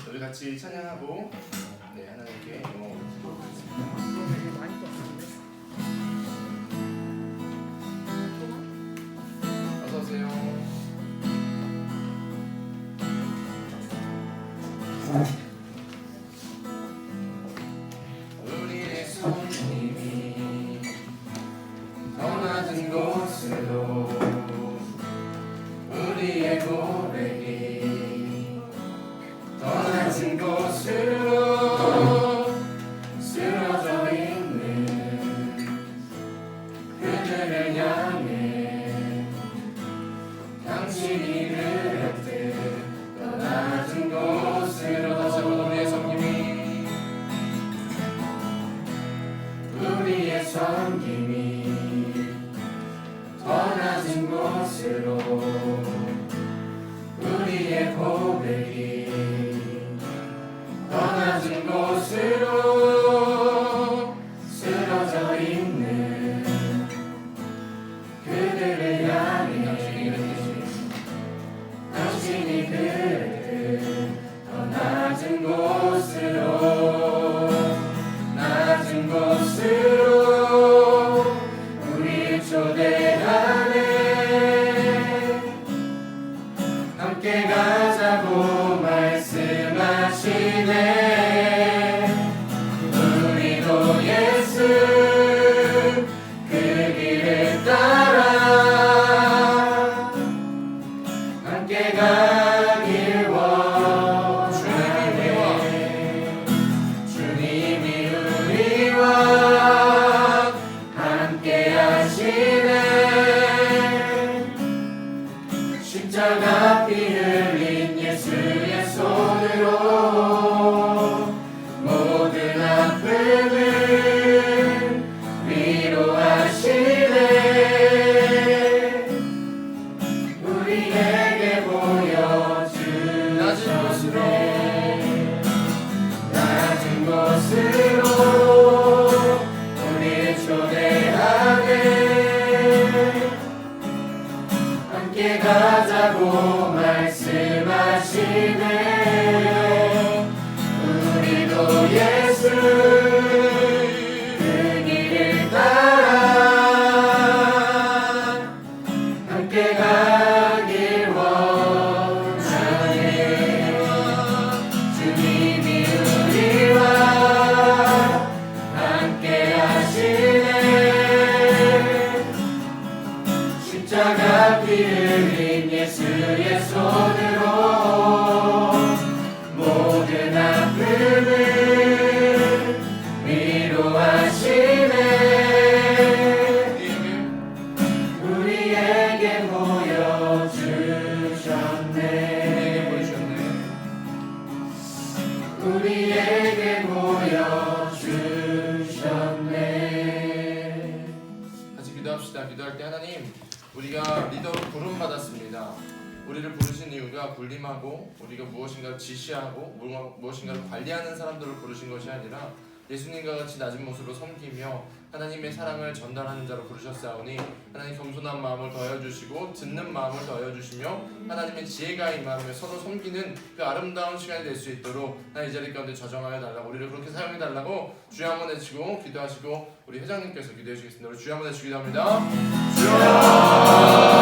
우리 같이 찬양하고 하나님께 영광을 드리도록 하겠습니다. 어서 오세요. 우리의 손님이 더 낮은 곳으로 우리의 고백이 더 낮은 곳으로 쓰러져 있는 그들을 향해 당신이 그랬듯 더 낮은 곳으로 다시 한번 우리의 섬김이 더 낮은 곳으로 우리의 고백이 더 낮은 곳으로 쓰러져 있는 그들을 향해 당신이 그랬듯 더 낮은 곳으로 낮은 곳으로 우리 초대하네 함께 가자고 말씀하시네 우리도 예수 그 길을 따라 함께 가길 원하네 주님이 우리와 함께 하시네 십자가 피 흘린 예수의 손으로 모든 아픔을 위로하시네 우리에게 보여준 낮은 곳으로 낮은 곳으로 우리 초대하네 함께 가자고 말씀하시네 우리도 예수 그 길을 따라 함께 가길 원하네 주님이 우리와 함께 하시네 십자가 피 흘린 예수의 손으로 모든 아픔을 위로하시네 우리에게 보여주셨네 우리에게 보여주셨네 같이 기도합시다. 기도할 때 하나님 우리가 리더로 부름받았습니다. 우리를 부르신 이유가 군림하고 우리가 무엇인가를 지시하고 무엇인가를 관리하는 사람들을 부르신 것이 아니라 예수님과 같이 낮은 모습으로 섬기며 하나님의 사랑을 전달하는 자로 부르셨사오니 하나님 겸손한 마음을 더해주시고 듣는 마음을 더해주시며 하나님의 지혜가 임하며 서로 섬기는 그 아름다운 시간이 될 수 있도록 하나님 이 자리 가운데 저정하여 달라고 우리를 그렇게 사용해 달라고 주여 한번 외치고 기도하시고 우리 회장님께서 기도해 주시겠습니다. 우리 주여 한번 외치고 기도합니다. 주여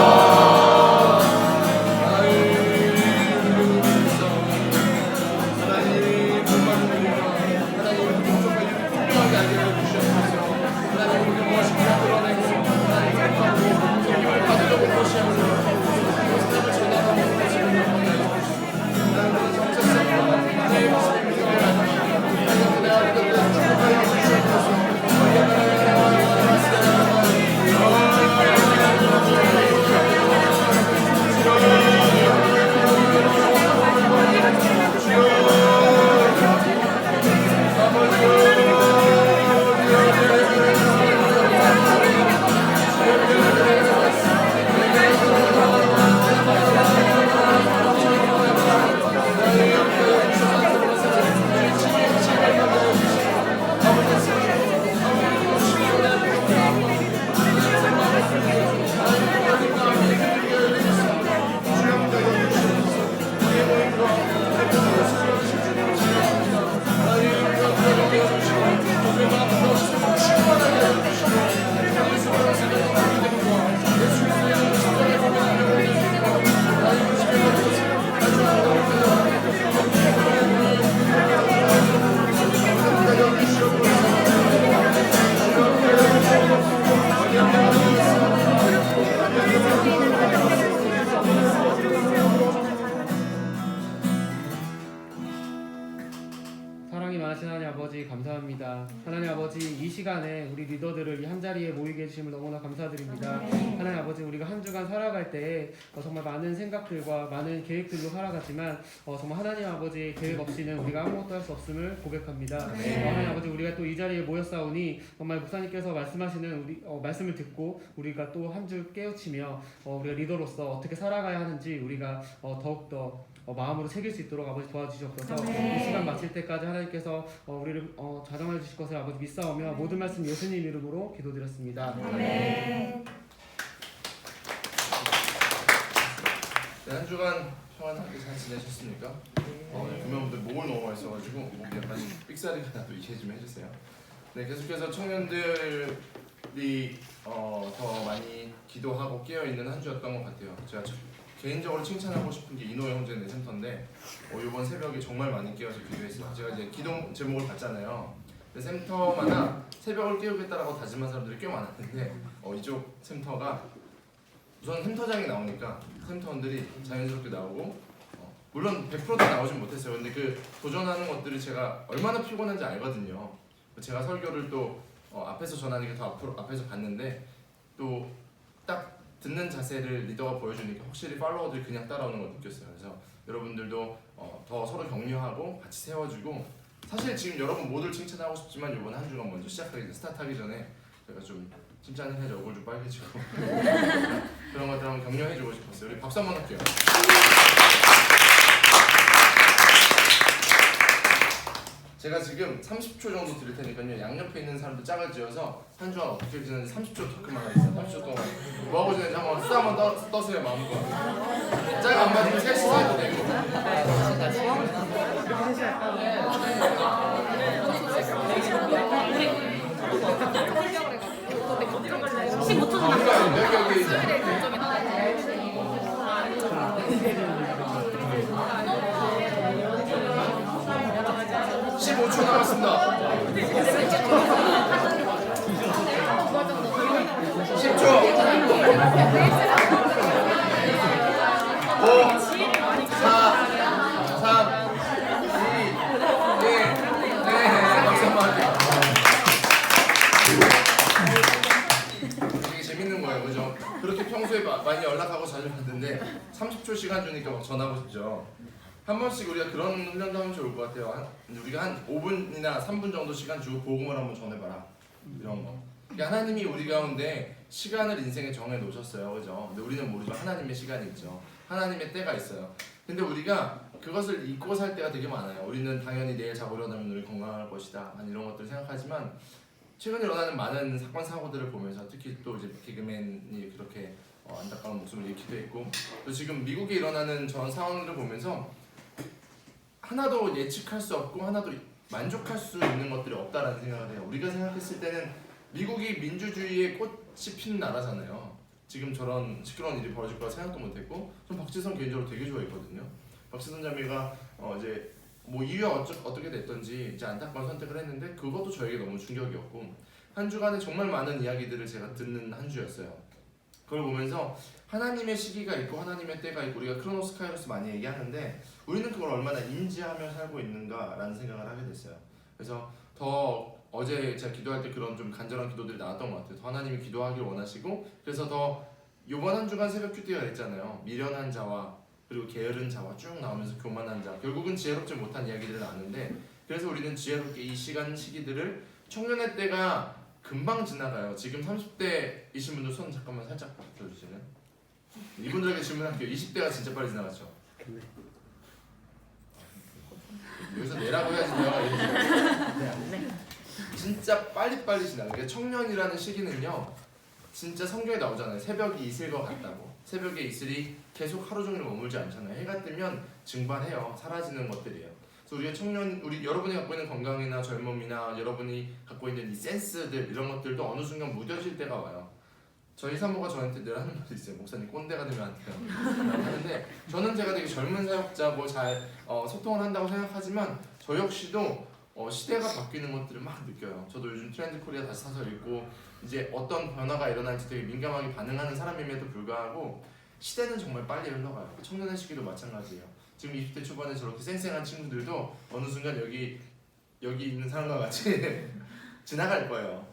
전능하신 하나님 아버지 감사합니다. 하나님 아버지 이 시간에 우리 리더들을 이 한자리에 모이게 해주심을 너무나 감사드립니다. 하나님 아버지 우리가 한 주간 살아갈 때에 정말 많은 생각들과 많은 계획들로 살아가지만 정말 하나님 아버지 계획 없이는 우리가 아무것도 할 수 없음을 고백합니다. 하나님 아버지 우리가 또 이 자리에 모였사오니 정말 목사님께서 말씀하시는 우리 말씀을 듣고 우리가 또 한 주 깨우치며 우리가 리더로서 어떻게 살아가야 하는지 우리가 더욱더 마음으로 새길 수 있도록 아버지 도와주시옵소서. 이 시간 마칠 때까지 하나님께서 우리를 자정해 주실 것을 아버지 믿사오며 모든 말씀 예수님 이름으로 기도드렸습니다. 네, 한 주간 평안하게 잘 지내셨습니까? 구명분들 목을 너무 많이 써가지고 목이 약간 삑사리가 나도 이해 좀 해주세요. 네, 계속해서 청년들이 더 많이 기도하고 깨어있는 한 주였던 것 같아요. 제가 개인적으로 칭찬하고 싶은 게 이노 형제네 센터인데 이번 새벽에 정말 많이 깨어서 기도했어요. 제가 이제 기도 제목을 봤잖아요. 근데 센터마다 새벽을 깨우겠다라고 다짐한 사람들이 꽤 많았는데 이쪽 센터가 우선 센터장이 나오니까 센터원들이 자연스럽게 나오고 물론 100%다 나오진 못했어요. 근데 그 도전하는 것들이 제가 얼마나 피곤한지 알거든요. 제가 설교를 또 앞에서 전하니까 더 앞에서 봤는데 또 딱 듣는 자세를 리더가 보여주니까 확실히 팔로워들이 그냥 따라오는 걸 느꼈어요. 그래서 여러분들도 더 서로 격려하고 같이 세워주고 사실 지금 여러분 모두를 칭찬하고 싶지만 이번 한 주간 먼저 스타트하기 전에 제가 좀 칭찬을 해줘 얼굴 좀 빨개지고 그런 것들 한번 격려해주고 싶었어요. 우리 박수 한번 할게요. 제가 지금 30초 정도 드릴 테니까요. 양옆에 있는 사람들 짝을 지어서 한 주간 어떻게 지내는지 30초 토크만 하겠습니다. 30초 동안 뭐하고 지내는지 한번 수다 한번 떠세요 마음껏. 짝 안 맞으면 셋이서 해도 되고. 15초 전 남았습니다. 10초. 5, 4, 3, 2, 1. 네, 박수 한번 할게요. 되게 재밌는 거예요, 그죠? 그렇게 평소에 많이 연락하고 자주 받는데 30초 시간 주니까 막 전하고 싶죠. 한 번씩 우리가 그런 훈련도 하면 좋을 것 같아요. 우리가 한 5분이나 3분 정도 시간 주고 복음을 한번 전해봐라. 이런 거. 그러니까 하나님이 우리 가운데 시간을 인생에 정해 놓으셨어요, 그죠? 근데 우리는 모르죠. 하나님의 시간이 있죠. 하나님의 때가 있어요. 근데 우리가 그것을 잊고 살 때가 되게 많아요. 우리는 당연히 내일 자고 일어나면 우리 건강할 것이다. 이런 것들을 생각하지만 최근에 일어나는 많은 사건 사고들을 보면서 특히 또 이제 개그맨이 그렇게 안타까운 목숨을 잃기도 했고 또 지금 미국에 일어나는 저런 상황들을 보면서 하나도 예측할 수 없고 하나도 만족할 수 있는 것들이 없다라는 생각을 해요. 우리가 생각했을 때는 미국이 민주주의의 꽃이 피는 나라잖아요. 지금 저런 시끄러운 일이 벌어질 거라 생각도 못했고 전 박지선 개인적으로 되게 좋아했거든요. 박지선 자매가 이제 뭐 이유가 어떻게 됐던지 이제 안타까운 선택을 했는데 그것도 저에게 너무 충격이었고 한 주간에 정말 많은 이야기들을 제가 듣는 한 주였어요. 그걸 보면서 하나님의 시기가 있고 하나님의 때가 있고 우리가 크로노스 카이로스 많이 얘기하는데 우리는 그걸 얼마나 인지하며 살고 있는가라는 생각을 하게 됐어요. 그래서 더 어제 제가 기도할 때 그런 좀 간절한 기도들이 나왔던 것 같아요. 더 하나님이 기도하길 원하시고 그래서 더 이번 한 주간 새벽 큐티가 있잖아요. 미련한 자와 그리고 게으른 자와 쭉 나오면서 교만한 자 결국은 지혜롭지 못한 이야기들을 나누는데 그래서 우리는 지혜롭게 이 시기들을 청년의 때가 금방 지나가요. 지금 30대이신 분들 손 잠깐만 살짝 들어주시면 이분들에게 질문할게요. 20대가 진짜 빨리 지나갔죠? 여기서 내라고 해야지 내가 얘기해. 진짜 빨리빨리 지나가요. 그러니까 청년이라는 시기는요 진짜 성경에 나오잖아요. 새벽이 이슬 것 같다고. 새벽의 이슬이 계속 하루 종일 머물지 않잖아요. 해가 뜨면 증발해요. 사라지는 것들이에요. 그래서 우리가 여러분이 갖고 있는 건강이나 젊음이나 여러분이 갖고 있는 이 센스들 이런 것들도 어느 순간 무뎌질 때가 와요. 저희 사모가 저한테 늘 하는 말이 있어요. 목사님 꼰대가 되면 안 돼요. 하는데 저는 제가 되게 젊은 사역자고 잘 소통을 한다고 생각하지만 저 역시도 시대가 바뀌는 것들을 막 느껴요. 저도 요즘 트렌드 코리아 다시 사서 읽고 이제 어떤 변화가 일어날지 되게 민감하게 반응하는 사람임에도 불구하고 시대는 정말 빨리 흘러가요. 청년의 시기도 마찬가지예요. 지금 20대 초반에 저렇게 쌩쌩한 친구들도 어느 순간 여기 여기 있는 사람과 같이 지나갈 거예요.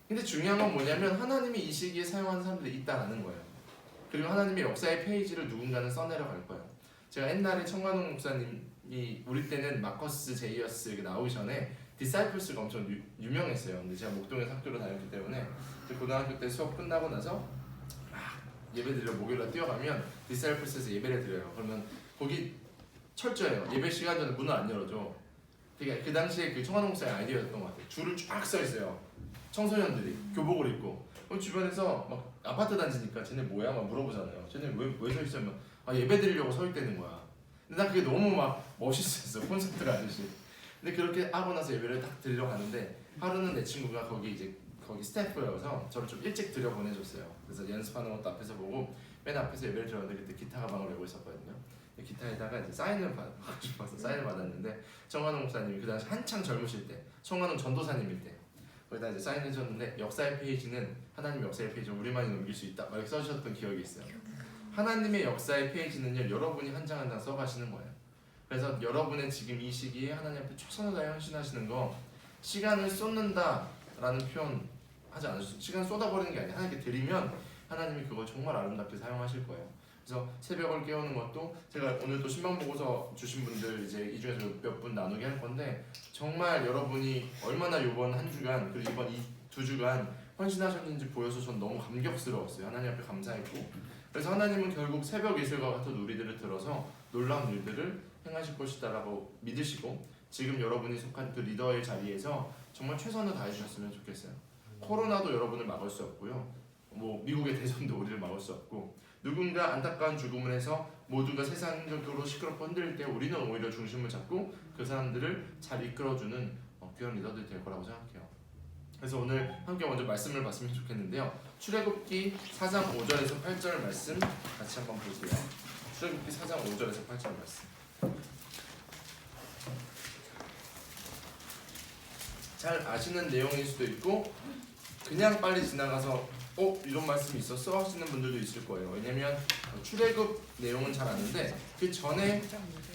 근데 중요한 건 뭐냐면 하나님이 이 시기에 사용하는 사람들이 있다라는 거예요. 그리고 하나님의 역사의 페이지를 누군가는 써내려갈 거예요. 제가 옛날에 청관홍 목사님이 우리 때는 마커스 제이어스 나오기 전에 디사이플스가 엄청 유명했어요. 근데 제가 목동에서 학교를 다녔기 때문에 고등학교 때 수업 끝나고 나서 예배드리러 목요일날 뛰어가면 디사이플스에서 예배를 드려요. 그러면 거기 철저해요. 예배 시간 전에 문을 안 열어줘. 그러니까 그 당시에 그 청관홍 목사의 아이디어였던 것 같아요. 줄을 쫙 서 있어요. 청소년들이 교복을 입고 주변에서 막 아파트 단지니까 쟤네 뭐야? 막 물어보잖아요. 쟤네 왜 서 있어요? 예배 드리려고 서 있다는 거야. 근데 난 그게 너무 막 멋있었어. 콘서트 가듯이. 근데 그렇게 하고 나서 예배를 딱 드리러 가는데 하루는 내 친구가 거기 스태프여서 저를 좀 일찍 들여 보내줬어요. 그래서 연습하는 것도 앞에서 보고 맨 앞에서 예배를 드렸는데 그때 기타 가방을 메고 있었거든요. 기타에다가 이제 사인을 받고 싶어서 사인을 받았는데 청관홍 목사님이 그 당시 한창 젊으실 때 청관홍 전도사님일 때 거기다 이제 사인해줬는데 역사의 페이지는 하나님의 역사의 페이지는 우리만이 넘길 수 있다 이렇게 써주셨던 기억이 있어요. 하나님의 역사의 페이지는요 여러분이 한 장 한 장 써가시는 거예요. 그래서 여러분의 지금 이 시기에 하나님 앞에 최선을 다해 헌신하시는 거 시간을 쏟는다라는 표현 하지 않으셨어요. 시간 쏟아버리는 게 아니에요. 하나님께 드리면 하나님이 그걸 정말 아름답게 사용하실 거예요. 그래서 새벽을 깨우는 것도 제가 오늘 또 신방 보고서 주신 분들 이제 이 중에서 몇 분 나누게 할 건데 정말 여러분이 얼마나 이번 한 주간 그리고 이번 이 두 주간 헌신하셨는지 보여서 전 너무 감격스러웠어요. 하나님 앞에 감사했고 그래서 하나님은 결국 새벽 예술과 같은 우리들을 들어서 놀라운 일들을 행하실 것이다라고 믿으시고 지금 여러분이 속한 그 리더의 자리에서 정말 최선을 다해 주셨으면 좋겠어요. 코로나도 여러분을 막을 수 없고요. 미국의 대선도 우리를 막을 수 없고 누군가 안타까운 죽음을 해서 모두가 세상적으로 시끄럽고 흔들릴 때 우리는 오히려 중심을 잡고 그 사람들을 잘 이끌어주는 귀한 리더들이 될 거라고 생각해요. 그래서 오늘 함께 먼저 말씀을 봤으면 좋겠는데요. 출애굽기 4장 5절에서 8절 말씀 같이 한번 볼게요. 출애굽기 4장 5절에서 8절 말씀. 잘 아시는 내용일 수도 있고 그냥 빨리 지나가서 이런 말씀이 있었어? 하시는 분들도 있을 거예요. 왜냐면 출애굽 내용은 잘 아는데 그 전에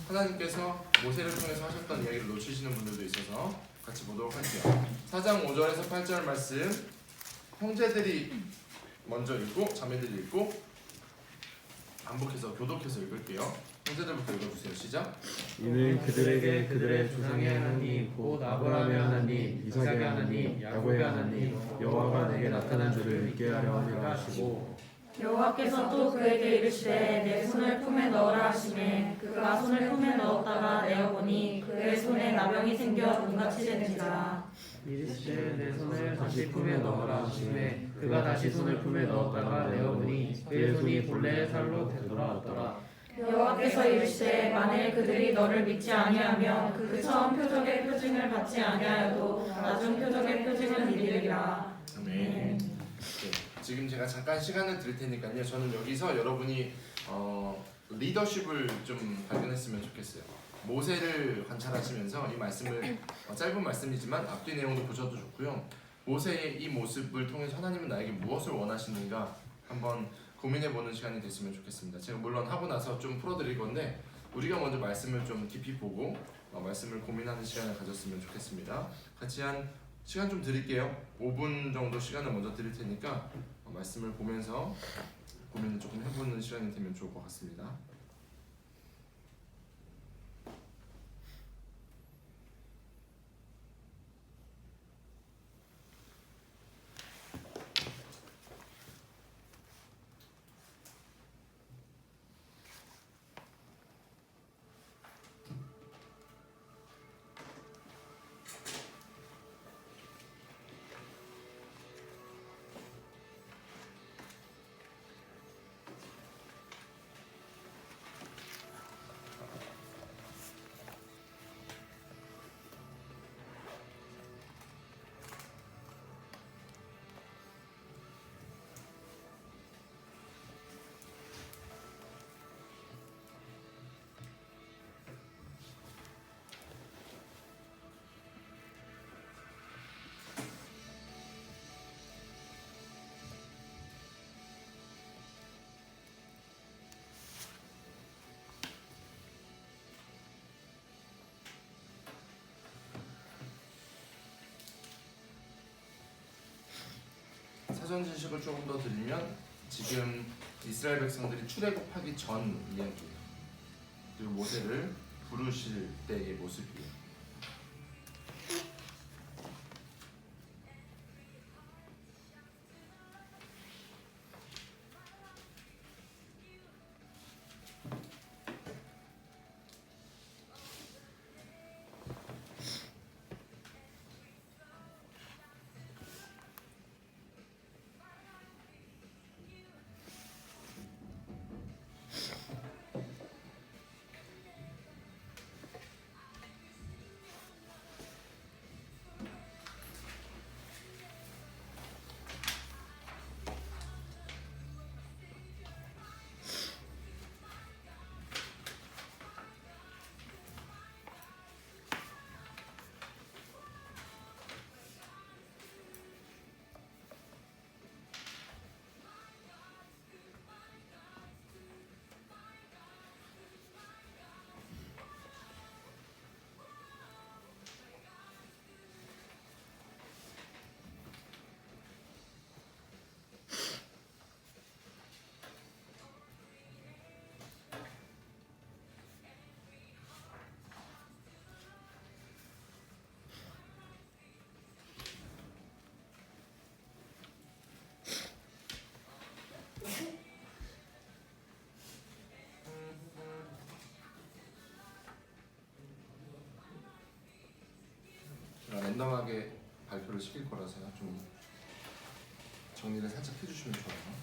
하나님께서 모세를 통해서 하셨던 이야기를 놓치시는 분들도 있어서 같이 보도록 할게요. 4장 5절에서 8절 말씀 형제들이 먼저 읽고 자매들이 읽고 반복해서 교독해서 읽을게요. 형제들부터 읽어주세요. 시작. 이는 그들에게 그들의 조상의 하나님 곧 아브라함의 하나님 이삭의 하나님 야곱의 하나님 여호와가 내게 나타난 줄을 믿게 하려 함이라 하시고 여호와께서 또 그에게 이르시되 내 손을 품에 넣으라 하시매 그가 손을 품에 넣었다가 내어보니 그의 손에 나병이 생겨 눈같이 된지라. 이르시되 내 손을 다시 품에 넣으라 하시매 그가 다시 손을 품에 넣었다가 내어보니 그의 손이 본래의 살로 되돌아왔더라. 여호와께서 이르시되 만일 그들이 너를 믿지 아니하면 그 처음 표적의 표징을 받지 아니하여도 나중 표적의 표징을 믿으리라. 아멘. 지금 제가 잠깐 시간을 드릴 테니까요. 저는 여기서 여러분이 리더십을 좀 발견했으면 좋겠어요. 모세를 관찰하시면서 이 말씀을 짧은 말씀이지만 앞뒤 내용도 보셔도 좋고요. 모세의 이 모습을 통해서 하나님은 나에게 무엇을 원하시는가 한번 고민해보는 시간이 됐으면 좋겠습니다. 제가 물론 하고 나서 좀 풀어드릴 건데 우리가 먼저 말씀을 좀 깊이 보고 말씀을 고민하는 시간을 가졌으면 좋겠습니다. 같이 한 시간 좀 드릴게요. 5분 정도 시간을 먼저 드릴 테니까 말씀을 보면서 고민을 조금 해보는 시간이 되면 좋을 것 같습니다. 사전 지식을 조금 더 드리면 지금 이스라엘 백성들이 출애굽하기 전 이야기 그리고 모세를 부르실 때의 모습이에요. 제가 랜덤하게 발표를 시킬 거라서요. 좀 정리를 살짝 해주시면 좋아요.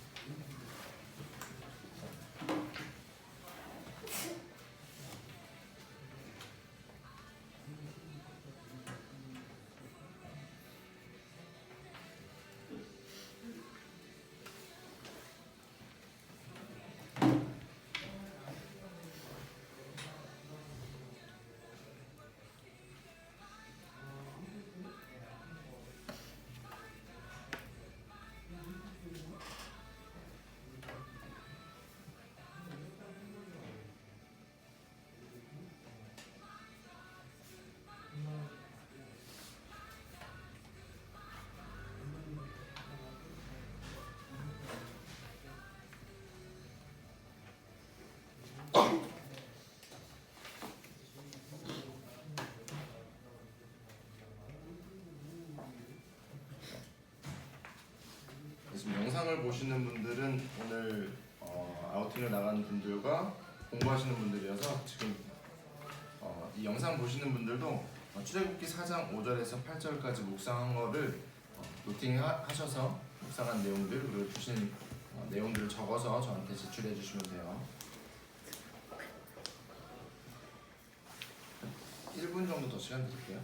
지금 영상을 보시는 분들은 오늘 아우팅을 나가는 분들과 공부하시는 분들이어서 지금 이 영상 보시는 분들도 출애굽기 4장 5절에서 8절까지 묵상한 거를 노팅하셔서 묵상한 내용들 그리고 주신 내용들을 적어서 저한테 제출해 주시면 돼요. 1분 정도 더 시간 드릴게요.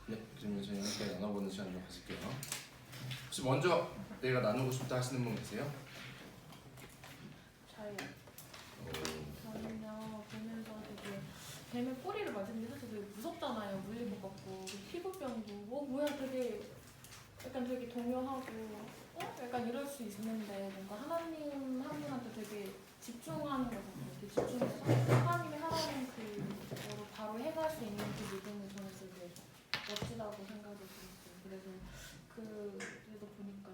네, 그러면 저희 함께 나눠보는 시간 좀 가질게요. 혹시 먼저 내가 나누고 싶다 하시는 분 계세요? 저요. 저는요 보면서 되게 뱀의 꼬리를 맞으면 사실 되게 무섭잖아요. 물릴 것 같고 피부병도 뭐야 되게 약간 되게 동요하고 약간 이럴 수 있는데 뭔가 하나님 한 분한테 되게 집중하는 것 같아요. 이렇게 집중해서 하나님이 하라는 그거로 바로 해갈 수 있는 그 믿음이 저는 되게 멋지다고 생각이 들었어요. 그래서 그래도 보니까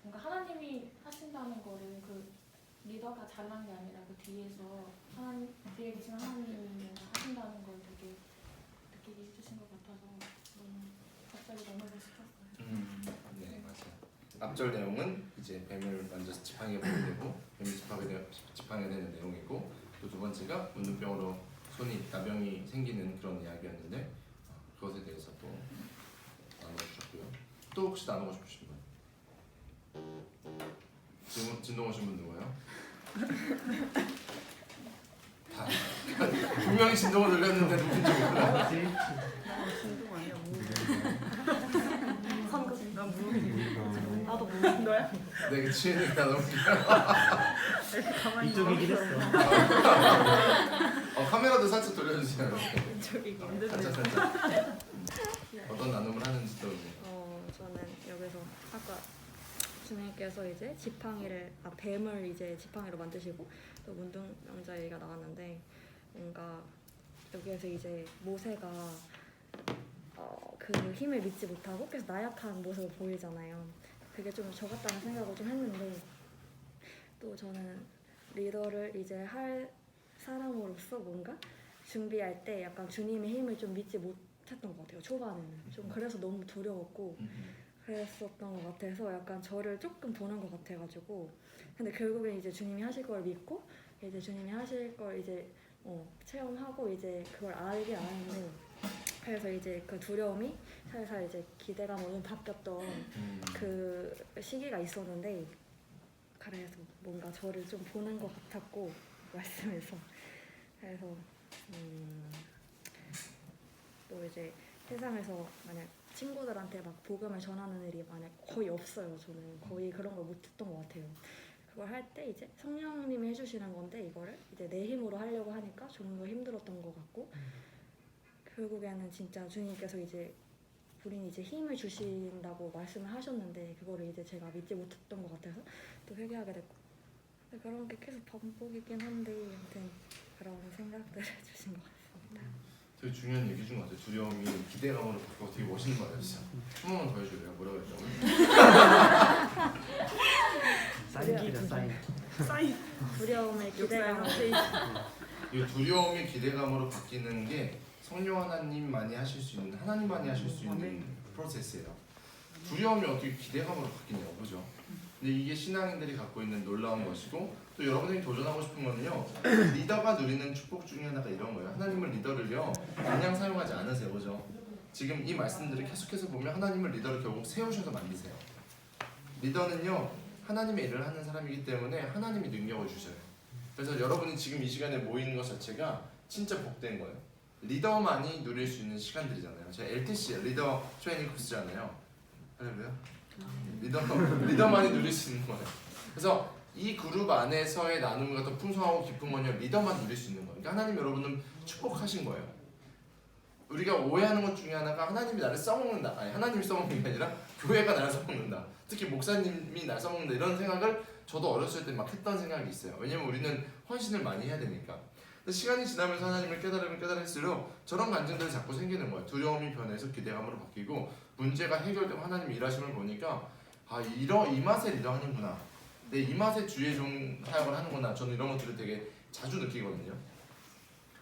뭔가 하나님이 하신다는 거를 그 리더가 잘난 게 아니라 그 뒤에서 뒤에 계신 하나님이 하신다는 걸 되게 느끼게 해주신 것 같아서 너무 갑자기 너무 멋있었어요. 네, 맞아요. 앞절 내용은 이제 뱀을 만져서 지팡이에 보게 되고 뱀이 지팡이가 되는 내용이고 또 두 번째가 문둥병으로 나병이 생기는 그런 이야기였는데 그것에 대해서 또 나눠주셨고요. 또 혹시 나누고 싶으신 분? 진동호 신분 누구예요? 다 분명히 진동을 늘렸는데 누군지 몰라. 아버지 진동 아니야 상급 나 나도 너야? 내가 취해니까 너무 이쪽이긴 했어. 카메라도 살짝 돌려주세요. 저기 살짝. 어떤 나눔을 하는지 또. 저는 여기서 아까 주님께서 이제 지팡이를 뱀을 이제 지팡이로 만드시고 또 문둥병자 얘기가 나왔는데 뭔가 여기에서 이제 모세가 그 힘을 믿지 못하고 계속 나약한 모습을 보이잖아요. 그게 좀 저 같다는 생각을 좀 했는데 또 저는 리더를 이제 할 사람으로서 뭔가 준비할 때 약간 주님의 힘을 좀 믿지 못했던 것 같아요. 초반에는 좀 그래서 너무 두려웠고 그랬었던 것 같아서 약간 저를 조금 보는 것 같아가지고 근데 결국엔 이제 주님이 하실 걸 믿고 이제 주님이 하실 걸 이제 체험하고 이제 그걸 알게 아는데 그래서 이제 그 두려움이 살살 이제 기대감으로 좀 바뀌었던 그 시기가 있었는데 그래서 뭔가 저를 좀 보는 것 같았고 말씀에서 그래서 또 이제 세상에서 만약 친구들한테 막 복음을 전하는 일이 만약 거의 없어요. 저는 거의 그런 걸 못했던 것 같아요. 그걸 할 때 이제 성령님이 해주시는 건데 이거를 이제 내 힘으로 하려고 하니까 좀 더 힘들었던 것 같고 결국에는 진짜 주님께서 이제 우린 이제 힘을 주신다고 말씀을 하셨는데 그거를 이제 제가 믿지 못했던 것 같아서 또 회개하게 됐고 그런 게 계속 반복이긴 한데 아무튼 그런 생각들을 해주신 것 같습니다. 되게 중요한 얘기 중 같아요. 두려움이 기대감으로 바뀌고 되게 멋있는 말이었어요. 한 번만 더 해줄래요? 뭐라고 했죠? 사인기다 사인. 두려움의 기대감으로 이 두려움이 기대감으로 바뀌는 게 성령 하나님만이 하실 수 있는 하나님만이 하실 수 있는 프로세스예요. 두려움이 어떻게 기대감으로 바뀌냐고 그죠? 근데 이게 신앙인들이 갖고 있는 놀라운 것이고 또 여러분들이 도전하고 싶은 거는요 리더가 누리는 축복 중에 하나가 이런 거예요. 하나님을 리더를요 그냥 사용하지 않으세요, 그죠? 지금 이 말씀들을 계속해서 보면 하나님을 리더를 결국 세우셔서 만드세요. 리더는요 하나님의 일을 하는 사람이기 때문에 하나님이 능력을 주셔요. 그래서 여러분이 지금 이 시간에 모이는 것 자체가 진짜 복된 거예요. 리더만이 누릴 수 있는 시간들이잖아요. 제가 LTC 리더 트레이닝 코스잖아요. 할렐루야. 리더만이 누릴 수 있는 거예요. 그래서 이 그룹 안에서의 나눔과 더 풍성하고 깊은 건요 리더만 누릴 수 있는 거예요. 그러니까 하나님 여러분은 축복하신 거예요. 우리가 오해하는 것 중에 하나가 하나님이 나를 써먹는다. 아니 하나님이 써먹는 게 아니라 교회가 나를 써먹는다. 특히 목사님이 나를 써먹는다 이런 생각을 저도 어렸을 때 막 했던 생각이 있어요. 왜냐면 우리는 헌신을 많이 해야 되니까. 근데 시간이 지나면서 하나님을 깨달을수록 저런 감정들이 자꾸 생기는 거예요. 두려움이 변해서 기대감으로 바뀌고 문제가 해결되고 하나님이 일하심을 보니까 이 맛에 리더 하는구나. 내 이 맛에 주의 종 사역을 하는구나. 저는 이런 것들을 되게 자주 느끼거든요.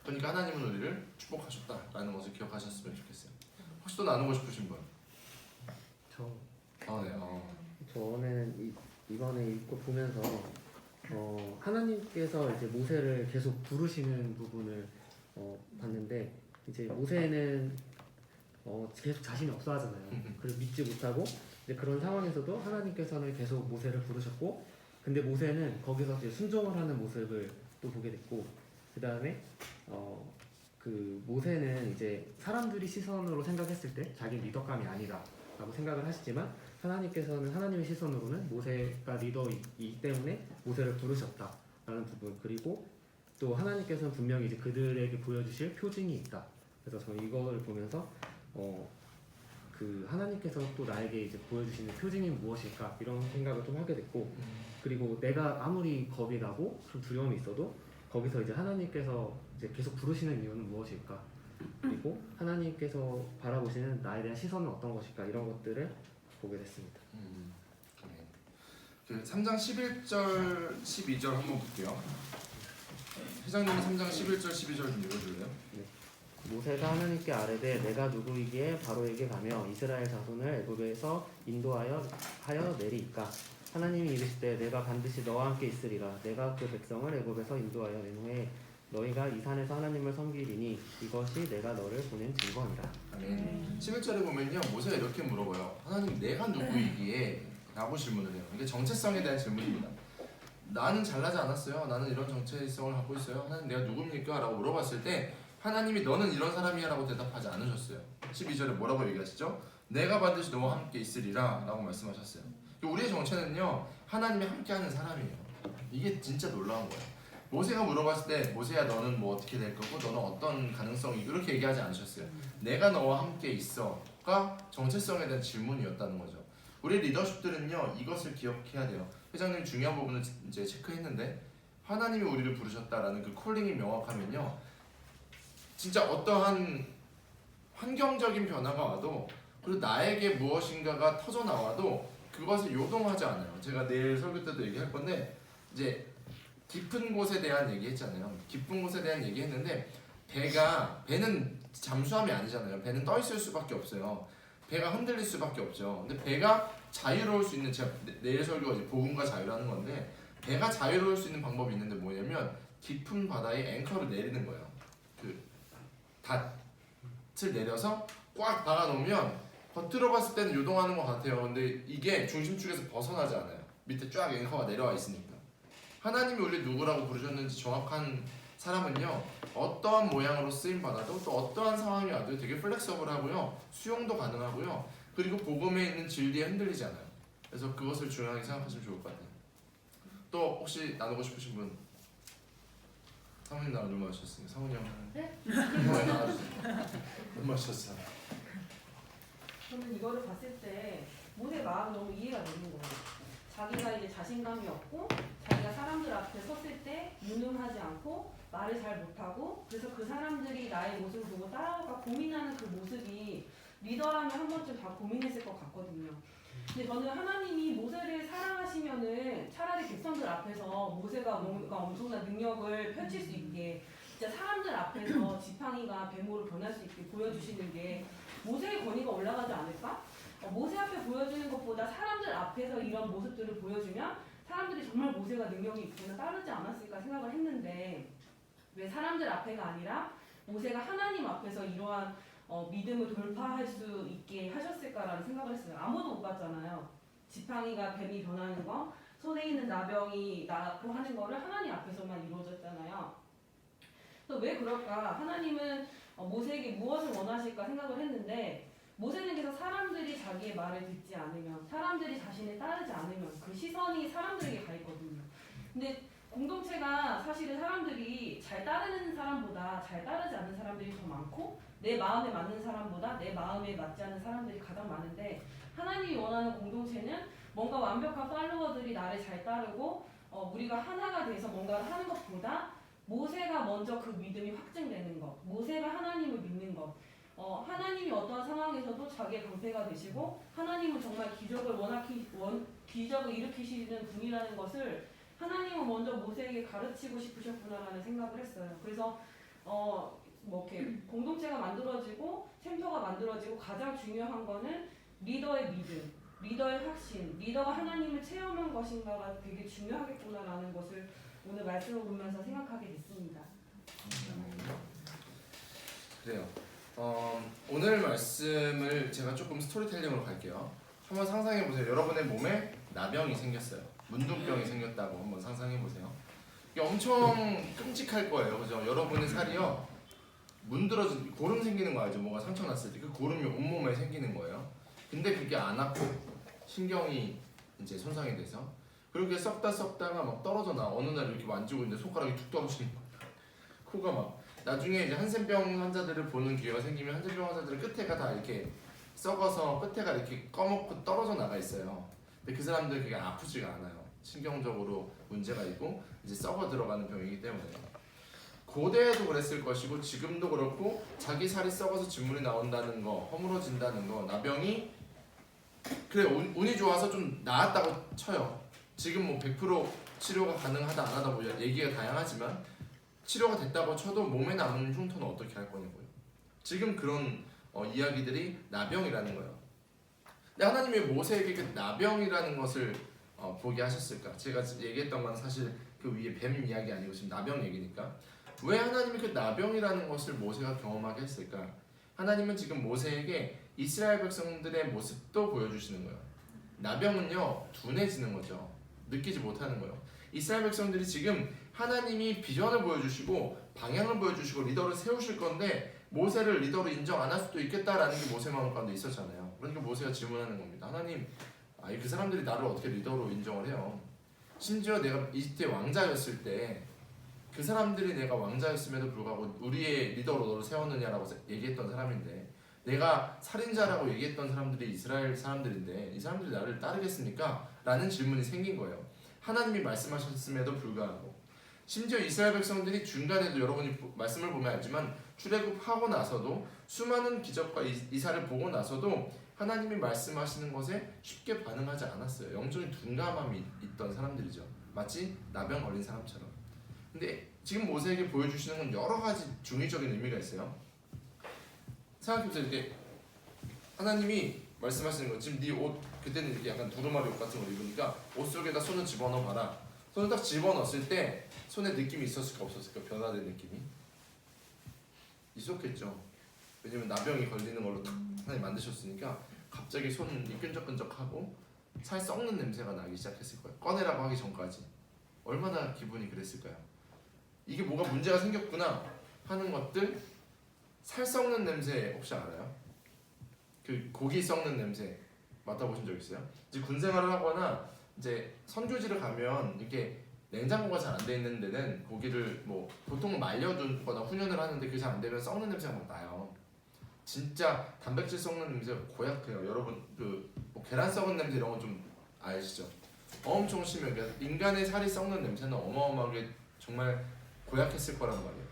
그러니까 하나님은 우리를 축복하셨다라는 것을 기억하셨으면 좋겠어요. 혹시 또 나누고 싶으신 분? 네. 저는 이번에 읽고 보면서 하나님께서 이제 모세를 계속 부르시는 부분을 봤는데 이제 모세는 계속 자신이 없어 하잖아요. 그래서 믿지 못하고 이제 그런 상황에서도 하나님께서는 계속 모세를 부르셨고 근데 모세는 거기서 이제 순종을 하는 모습을 또 보게 됐고 그 다음에 그 모세는 이제 사람들이 시선으로 생각했을 때 자기 리더감이 아니다 라고 생각을 하시지만 하나님께서는 하나님의 시선으로는 모세가 리더이기 때문에 모세를 부르셨다라는 부분 그리고 또 하나님께서는 분명히 이제 그들에게 보여주실 표징이 있다. 그래서 저는 이걸 보면서 그 하나님께서 또 나에게 이제 보여주시는 표징이 무엇일까 이런 생각을 좀 하게 됐고 그리고 내가 아무리 겁이 나고 좀 두려움이 있어도 거기서 이제 하나님께서 이제 계속 부르시는 이유는 무엇일까 그리고 하나님께서 바라보시는 나에 대한 시선은 어떤 것일까 이런 것들을 보게 됐습니다. 그 3장 11절 12절 한번 볼게요. 회장님은 3장 11절 12절 좀 읽어줄래요? 네. 모세가 하나님께 아뢰되 내가 누구이기에 바로에게 가며 이스라엘 자손을 애굽에서 인도하여 내리이까 하나님이 이르시되 내가 반드시 너와 함께 있으리라 내가 그 백성을 애굽에서 인도하여 낸 후에 너희가 이 산에서 하나님을 섬기리니 이것이 내가 너를 보낸 증거니라. 아멘. 11절에 보면요 모세가 이렇게 물어봐요. 하나님 내가 누구이기에? 라고 질문을 해요. 이게 정체성에 대한 질문입니다. 나는 잘나지 않았어요. 나는 이런 정체성을 갖고 있어요. 하나님 내가 누굽니까? 라고 물어봤을 때 하나님이 너는 이런 사람이야 라고 대답하지 않으셨어요. 12절에 뭐라고 얘기하시죠? 내가 반드시 너와 함께 있으리라 라고 말씀하셨어요. 우리의 정체는요 하나님이 함께하는 사람이에요. 이게 진짜 놀라운 거예요. 모세가 물어봤을 때 모세야 너는 뭐 어떻게 될 거고 너는 어떤 가능성이 이렇게 얘기하지 않으셨어요. 내가 너와 함께 있어가 정체성에 대한 질문이었다는 거죠. 우리 리더십들은요 이것을 기억해야 돼요. 회장님 중요한 부분을 이제 체크했는데 하나님이 우리를 부르셨다라는 그 콜링이 명확하면요 진짜 어떠한 환경적인 변화가 와도 그리고 나에게 무엇인가가 터져 나와도 그것을 요동하지 않아요. 제가 내일 설교 때도 얘기할 건데 이제 깊은 곳에 대한 얘기했잖아요. 깊은 곳에 대한 얘기했는데 배는 잠수함이 아니잖아요. 배는 떠 있을 수밖에 없어요. 배가 흔들릴 수밖에 없죠. 근데 배가 자유로울 수 있는 제가 내일 설교가 이제 복음과 자유라는 건데 배가 자유로울 수 있는 방법이 있는데 뭐냐면 깊은 바다에 앵커를 내리는 거예요. 그 닷을 내려서 꽉 박아놓으면 겉으로 봤을 때는 요동하는 것 같아요. 근데 이게 중심축에서 벗어나지 않아요. 밑에 쫙 앵커가 내려와 있으니까. 하나님이 우리 누구라고 부르셨는지 정확한 사람은요 어떠한 모양으로 쓰임 받아도 또 어떠한 상황이 와도 되게 플렉서블하고요 수용도 가능하고요 그리고 복음에 있는 진리에 흔들리지 않아요. 그래서 그것을 중요하게 생각하시면 좋을 것 같아요. 또 혹시 나누고 싶으신 분? 사모님 나랑 얼마 하셨어요? 사모님 네? 얼마 하셨어요? 저는 이거를 봤을 때 모세 마음 너무 이해가 되는 거예요. 자기가 이제 자신감이 없고 자기가 사람들 앞에 섰을 때 무능하지 않고 말을 잘 못하고 그래서 그 사람들이 나의 모습을 보고 따라가 고민하는 그 모습이 리더라면 한 번쯤 다 고민했을 것 같거든요. 근데 저는 하나님이 모세를 사랑하시면은 차라리 백성들 앞에서 모세가 뭔가 엄청난 능력을 펼칠 수 있게 진짜 사람들 앞에서 지팡이가 뱀으로 변할 수 있게 보여주시는 게 모세의 권위가 올라가지 않을까? 모세 앞에 보여주는 것보다 사람들 앞에서 이런 모습들을 보여주면 사람들이 정말 모세가 능력이 있구나 따르지 않았을까 생각을 했는데 왜 사람들 앞에가 아니라 모세가 하나님 앞에서 이러한 믿음을 돌파할 수 있게 하셨을까라는 생각을 했어요. 아무도 못 봤잖아요. 지팡이가 뱀이 변하는 거, 손에 있는 나병이 낫고 하는 거를 하나님 앞에서만 이루어졌잖아요. 또 왜 그럴까? 하나님은 모세에게 무엇을 원하실까 생각을 했는데 모세는 계속 사람들이 자기의 말을 듣지 않으면 사람들이 자신을 따르지 않으면 그 시선이 사람들에게 가 있거든요. 근데 공동체가 사실은 사람들이 잘 따르는 사람보다 잘 따르지 않는 사람들이 더 많고 내 마음에 맞는 사람보다 내 마음에 맞지 않는 사람들이 가장 많은데 하나님이 원하는 공동체는 뭔가 완벽한 팔로워들이 나를 잘 따르고 우리가 하나가 돼서 뭔가를 하는 것보다 모세가 먼저 그 믿음이 확증되는 것, 모세가 하나님을 믿는 것, 하나님이 어떠한 상황에서도 자기의 방패가 되시고 하나님은 정말 기적을 일으키시는 분이라는 것을 하나님은 먼저 모세에게 가르치고 싶으셨구나라는 생각을 했어요. 그래서 뭐 이렇게 공동체가 만들어지고 챔터가 만들어지고 가장 중요한 거는 리더의 믿음, 리더의 확신, 리더가 하나님을 체험한 것인가가 되게 중요하겠구나라는 것을 오늘 말씀을 보면서 생각하게 됐습니다. 그래요. 오늘 말씀을 제가 조금 스토리텔링으로 갈게요. 한번 상상해 보세요. 여러분의 몸에 나병이 생겼어요. 문둥병이 생겼다고 한번 상상해 보세요. 이게 엄청 끔찍할 거예요, 그죠? 여러분의 살이요 문드러진 고름 생기는 거 알죠? 뭐가 상처 났을 때 그 고름이 온몸에 생기는 거예요. 근데 그게 안 아프고 신경이 이제 손상이 돼서 그렇게 썩다가 막 떨어져 나. 어느 날 이렇게 만지고 있는데 손가락이 툭 떨어지는 거예요. 코가 막 나중에 이제 한센병 환자들을 보는 기회가 생기면 한센병 환자들은 끝에가 다 이렇게 썩어서 끝에가 이렇게 꺼먹고 떨어져 나가 있어요. 근데 그 사람들 그게 아프지가 않아요. 신경적으로 문제가 있고 이제 썩어 들어가는 병이기 때문에. 고대에도 그랬을 것이고 지금도 그렇고 자기 살이 썩어서 진물이 나온다는 거, 허물어진다는 거, 나병이 그래 운이 좋아서 좀 나았다고 쳐요. 지금 뭐 100% 치료가 가능하다 안 하다 뭐 얘기가 다양하지만 치료가 됐다고 쳐도 몸에 남은 흉터는 어떻게 할 거냐고요. 지금 그런 이야기들이 나병이라는 거예요. 근데 하나님이 모세에게 그 나병이라는 것을 보게 하셨을까? 제가 얘기했던 건 사실 그 위에 뱀 이야기 아니고 지금 나병 얘기니까 왜 하나님이 그 나병이라는 것을 모세가 경험하게 했을까? 하나님은 지금 모세에게 이스라엘 백성들의 모습도 보여주시는 거예요. 나병은요 둔해지는 거죠. 느끼지 못하는 거예요. 이스라엘 백성들이 지금 하나님이 비전을 보여주시고 방향을 보여주시고 리더를 세우실 건데 모세를 리더로 인정 안 할 수도 있겠다라는 게 모세 마음 가운데 있었잖아요. 그러니까 모세가 질문하는 겁니다. 하나님, 그 사람들이 나를 어떻게 리더로 인정을 해요? 심지어 내가 이집트의 왕자였을 때 그 사람들이 내가 왕자였음에도 불구하고 우리의 리더로 너를 세웠느냐라고 얘기했던 사람인데, 내가 살인자라고 얘기했던 사람들이 이스라엘 사람들인데 이 사람들이 나를 따르겠습니까? 라는 질문이 생긴 거예요. 하나님이 말씀하셨음에도 불구하고. 심지어 이스라엘 백성들이 중간에도 여러분이 말씀을 보면 알지만 출애굽하고 나서도 수많은 기적과 이사를 보고 나서도 하나님이 말씀하시는 것에 쉽게 반응하지 않았어요. 영적인 둔감함이 있던 사람들이죠. 마치 나병 걸린 사람처럼. 근데 지금 모세에게 보여주시는 건 여러 가지 중의적인 의미가 있어요. 생각해보세요. 이렇게 하나님이 말씀하시는 거, 지금 네 옷, 그때는 이렇게 약간 두루마리 옷 같은 걸 입으니까 옷 속에다 손을 집어넣어 봐라. 손을 딱 집어넣었을 때 손에 느낌이 있었을까 없었을까? 변화된 느낌이 있었겠죠. 왜냐면 나병이 걸리는 걸로 탁 하나님 만드셨으니까 갑자기 손이 끈적끈적하고 살 썩는 냄새가 나기 시작했을 거예요. 꺼내라고 하기 전까지 얼마나 기분이 그랬을까요? 이게 뭐가 문제가 생겼구나 하는 것들. 살 썩는 냄새 혹시 알아요? 그 고기 썩는 냄새 맡아보신 적 있어요? 이제 군 생활을 하거나 이제 선교지를 가면 이렇게 냉장고가 잘 안 돼 있는 데는 고기를 뭐 보통 말려두거나 훈연을 하는데 그게 잘 안 되면 썩는 냄새가 막 나요. 진짜 단백질 썩는 냄새가 고약해요. 여러분 뭐 계란 썩은 냄새 이런 거 좀 아시죠? 엄청 심해요. 그러니까 인간의 살이 썩는 냄새는 어마어마하게 정말 고약했을 거란 말이에요.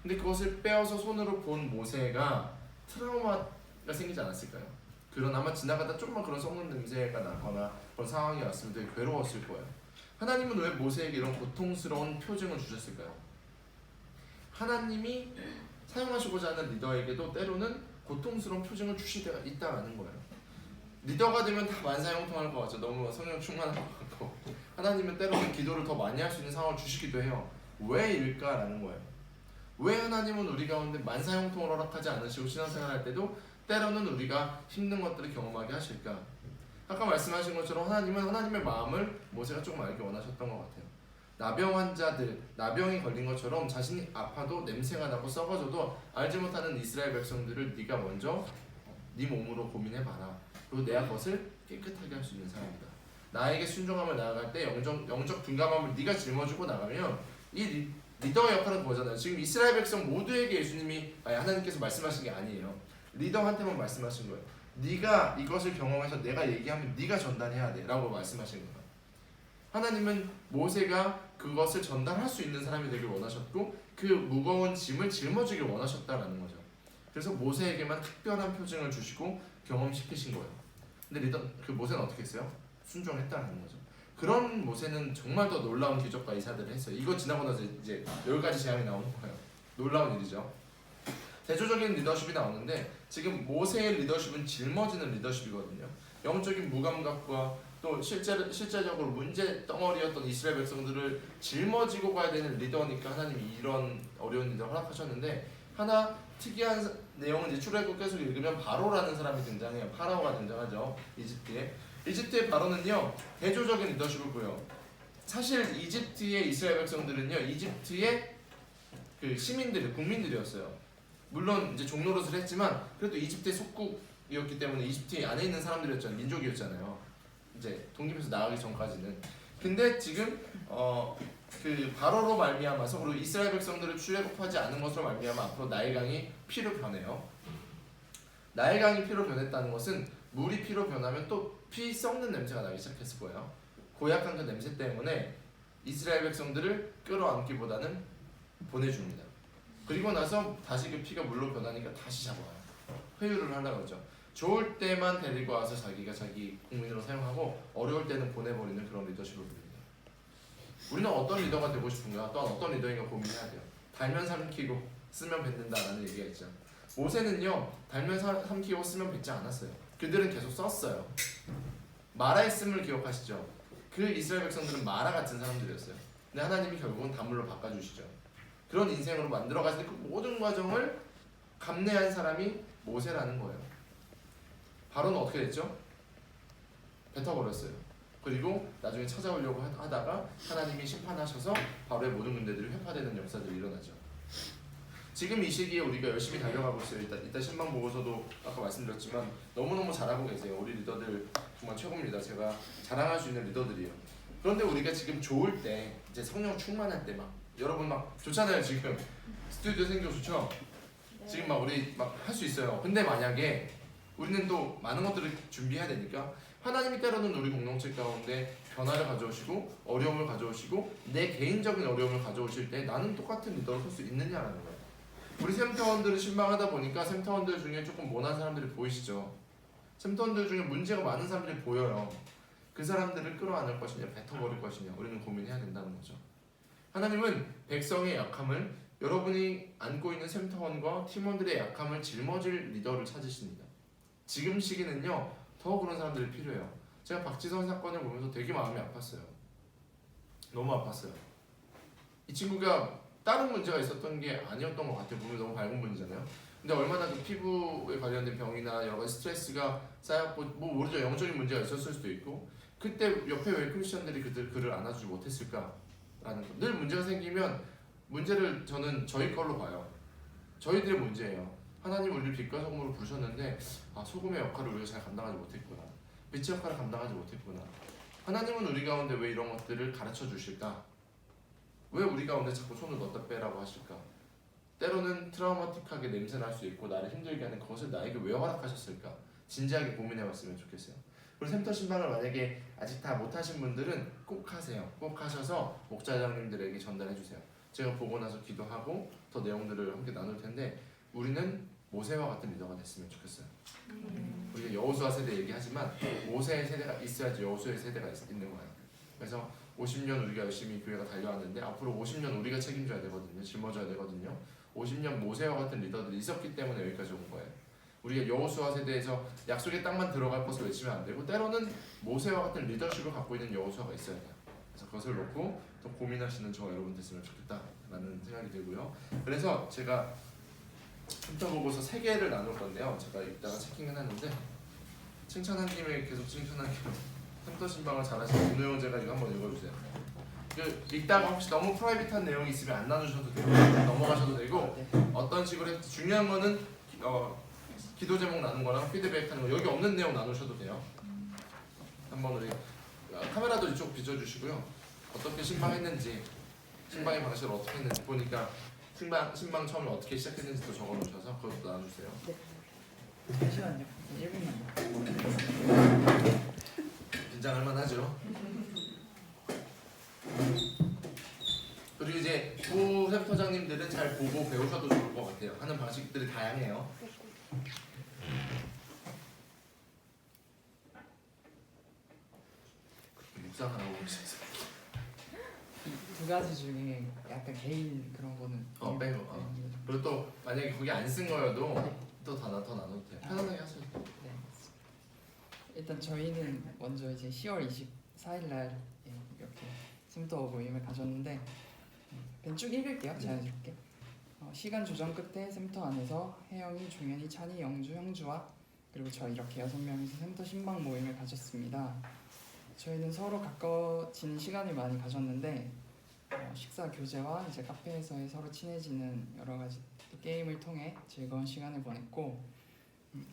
근데 그것을 빼어서 손으로 본 모세가 트라우마가 생기지 않았을까요? 아마 지나가다 조금만 그런 썩는 냄새가 나거나 그런 상황이 왔으면 되게 괴로웠을 거예요. 하나님은 왜 모세에게 이런 고통스러운 표징을 주셨을까요? 하나님이 사용하시고자 하는 리더에게도 때로는 고통스러운 표징을 주실 때가 있다는 거예요. 리더가 되면 다 만사형통할 것 같죠. 너무 성령 충만한 것 같고. 하나님은 때로는 기도를 더 많이 할 수 있는 상황을 주시기도 해요. 왜일까라는 거예요. 왜 하나님은 우리 가운데 만사형통을 허락하지 않으시고 신앙생활할 때도 때로는 우리가 힘든 것들을 경험하게 하실까? 아까 말씀하신 것처럼 하나님은 하나님의 마음을 모세가 조금 알기 원하셨던 것 같아요. 나병 환자들, 나병이 걸린 것처럼 자신이 아파도 냄새가 나고 썩어져도 알지 못하는 이스라엘 백성들을 네가 먼저 네 몸으로 고민해봐라. 그리고 내가 그것을 깨끗하게 할 수 있는 사람이다. 나에게 순종함을 나아갈 때 영적 둔감함을 네가 짊어지고 나가면 이 리더의 역할은 그거잖아요. 지금 이스라엘 백성 모두에게 예수님이 하나님께서 말씀하신 게 아니에요. 리더한테만 말씀하신 거예요. 네가 이것을 경험해서 내가 얘기하면 네가 전달해야 돼 라고 말씀하신 거예요. 하나님은 모세가 그것을 전달할 수 있는 사람이 되길 원하셨고 그 무거운 짐을 짊어지길 원하셨다라는 거죠. 그래서 모세에게만 특별한 표징을 주시고 경험시키신 거예요. 근데 그 모세는 어떻게 했어요? 순종했다는 거죠. 그런 모세는 정말 더 놀라운 기적과 이사들을 했어요. 이거 지나고 나서 이제 10가지 재앙이 나오는 거예요. 놀라운 일이죠. 대조적인 리더십이 나오는데 지금 모세의 리더십은 짊어지는 리더십이거든요. 영적인 무감각과 또 실제적으로 문제 덩어리였던 이스라엘 백성들을 짊어지고 가야 되는 리더니까 하나님이 이런 어려운 일을 허락하셨는데, 하나 특이한 내용은 이제 출애굽 계속 읽으면 바로라는 사람이 등장해요. 파라오가 등장하죠. 이집트의 바로는요 대조적인 리더십을 보여요. 사실 이집트의 이스라엘 백성들은요 이집트의 그 시민들, 국민들이었어요. 물론 이제 종노릇을 했지만 그래도 이집트의 속국이었기 때문에 이집트 안에 있는 사람들이었잖아요. 민족이었잖아요. 이제 독립해서 나가기 전까지는. 근데 지금 그 바로로 말미암아서 그리고 이스라엘 백성들을 출애굽하지 않은 것으로 말미암아 앞으로 나일강이 피로 변해요. 나일강이 피로 변했다는 것은 물이 피로 변하면 또 피 썩는 냄새가 나기 시작했을 거예요. 고약한 그 냄새 때문에 이스라엘 백성들을 끌어안기보다는 보내줍니다. 그리고 나서 다시 그 피가 물로 변하니까 다시 잡아와요. 회유를 하려고 그러죠. 좋을 때만 데리고 와서 자기가 자기 국민으로 사용하고 어려울 때는 보내버리는 그런 리더십을 부릅니다. 우리는 어떤 리더가 되고 싶은가? 또한 어떤 리더인가 고민해야 돼요. 달면 삼키고 쓰면 뱉는다라는 얘기가 있죠. 모세는요 달면 삼키고 쓰면 뱉지 않았어요. 그들은 계속 썼어요. 마라했음을 기억하시죠? 그 이스라엘 백성들은 마라 같은 사람들이었어요. 근데 하나님이 결국은 단물로 바꿔주시죠. 그런 인생으로 만들어가시는 그 모든 과정을 감내한 사람이 모세라는 거예요. 바로는 어떻게 됐죠? 뱉어버렸어요. 그리고 나중에 찾아오려고 하다가 하나님이 심판하셔서 바로의 모든 문제들이 회파되는 역사들이 일어나죠. 지금 이 시기에 우리가 열심히 달려가고 있어요. 이따 신방 보고서도 아까 말씀드렸지만 너무너무 잘하고 계세요. 우리 리더들 정말 최고입니다. 제가 자랑할 수 있는 리더들이에요. 그런데 우리가 지금 좋을 때 이제 성령 충만할 때 막 여러분 막 좋잖아요. 지금 스튜디오 생겨 좋죠? 지금 막 우리 막 할 수 있어요. 근데 만약에 우리는 또 많은 것들을 준비해야 되니까 하나님이 때로는 우리 공동체 가운데 변화를 가져오시고 어려움을 가져오시고 내 개인적인 어려움을 가져오실 때 나는 똑같은 리더로 설 수 있느냐라는 거예요. 우리 샘터원들을 신방하다 보니까 샘터원들 중에 조금 모난 사람들이 보이시죠? 샘터원들 중에 문제가 많은 사람들이 보여요. 그 사람들을 끌어안을 것이냐 뱉어버릴 것이냐 우리는 고민해야 된다는 거죠. 하나님은 백성의 약함을 여러분이 안고 있는 샘터원과 팀원들의 약함을 짊어질 리더를 찾으십니다. 지금 시기는요 더 그런 사람들이 필요해요. 제가 박지선 사건을 보면서 되게 마음이 아팠어요. 너무 아팠어요. 이 친구가 다른 문제가 있었던 게 아니었던 것 같아요. 보면 너무 밝은 분이잖아요. 근데 얼마나 그 피부에 관련된 병이나 여러 가지 스트레스가 쌓였고 뭐 모르죠. 영적인 문제가 있었을 수도 있고 그때 옆에 왜 크리스천들이 그를 안아주지 못했을까라는 거. 늘 문제가 생기면 문제를 저는 저희 걸로 봐요. 저희들의 문제예요. 하나님 우리를 빛과 소금으로 부르셨는데 소금의 역할을 우리가 잘 감당하지 못했구나. 빛의 역할을 감당하지 못했구나. 하나님은 우리 가운데 왜 이런 것들을 가르쳐 주실까? 왜 우리 가운데 자꾸 손을 넣었다 빼라고 하실까? 때로는 트라우마틱하게 냄새날 수 있고 나를 힘들게 하는 그것을 나에게 왜 허락하셨을까? 진지하게 고민해봤으면 좋겠어요. 그리고 샘터 신방을 만약에 아직 다 못하신 분들은 꼭 하세요. 꼭 하셔서 목자장님들에게 전달해주세요. 제가 보고 나서 기도하고 더 내용들을 함께 나눌 텐데 우리는 모세와 같은 리더가 됐으면 좋겠어요. 우리가 여호수아 세대 얘기하지만 모세의 세대가 있어야지 여호수아의 세대가 있는 거예요. 그래서 50년 우리가 열심히 교회가 달려왔는데 앞으로 50년 우리가 책임져야 되거든요. 짊어져야 되거든요. 50년 모세와 같은 리더들이 있었기 때문에 여기까지 온 거예요. 우리가 여호수아 세대에서 약속의 땅만 들어갈 것을 외치면 안 되고 때로는 모세와 같은 리더십을 갖고 있는 여호수아가 있어야 돼요. 그래서 그것을 놓고 또 고민하시는 저와 여러분 됐으면 좋겠다라는 생각이 들고요. 그래서 제가 샘터 보고서 3개를 나눌 건데요. 제가 이따가 체킹은 하는데 칭찬한 김에 계속 칭찬한 김에 샘터 신방을 잘하시는 윤호 형제가 이거 한번 읽어주세요. 읽다가 혹시 너무 프라이빗한 내용이 있으면 안 나누셔도 되고 넘어가셔도 되고 어떤 식으로 중요한 거는 기도 제목 나눈 거랑 피드백하는 거 여기 없는 내용 나누셔도 돼요. 한번 우리 카메라도 이쪽 비춰주시고요. 어떻게 신방했는지 신방의 방식을 어떻게 했는지 보니까 신방 처음에 어떻게 시작했는지도 적어놓으셔서 그것도 나눠주세요. 잠시만요. 1분만요. 긴장할 만하죠. 그리고 이제 부샘터장님들은 잘 보고 배우셔도 좋을 것 같아요. 하는 방식들이 다양해요. 묵상을 하고 계셨어요. 두 가지 중에 약간 개인 그런 거는 빼고. 그리고 또 만약에 그게 안 쓴 거여도 또 더 나눠도 돼요. 편안하게 하셔도 돼요. 네. 일단 저희는 먼저 이제 10월 24일 날 이렇게 샘터 모임을 가졌는데 그냥 쭉 읽을게요. 자연스럽게. 시간 조정 끝에 샘터 안에서 혜영이, 종현이, 찬이, 영주, 형주와 그리고 저 이렇게 6명이서 샘터 신방 모임을 가졌습니다. 저희는 서로 가까워지는 시간을 많이 가졌는데 식사 교제와 이제 카페에서의 서로 친해지는 여러 가지 게임을 통해 즐거운 시간을 보냈고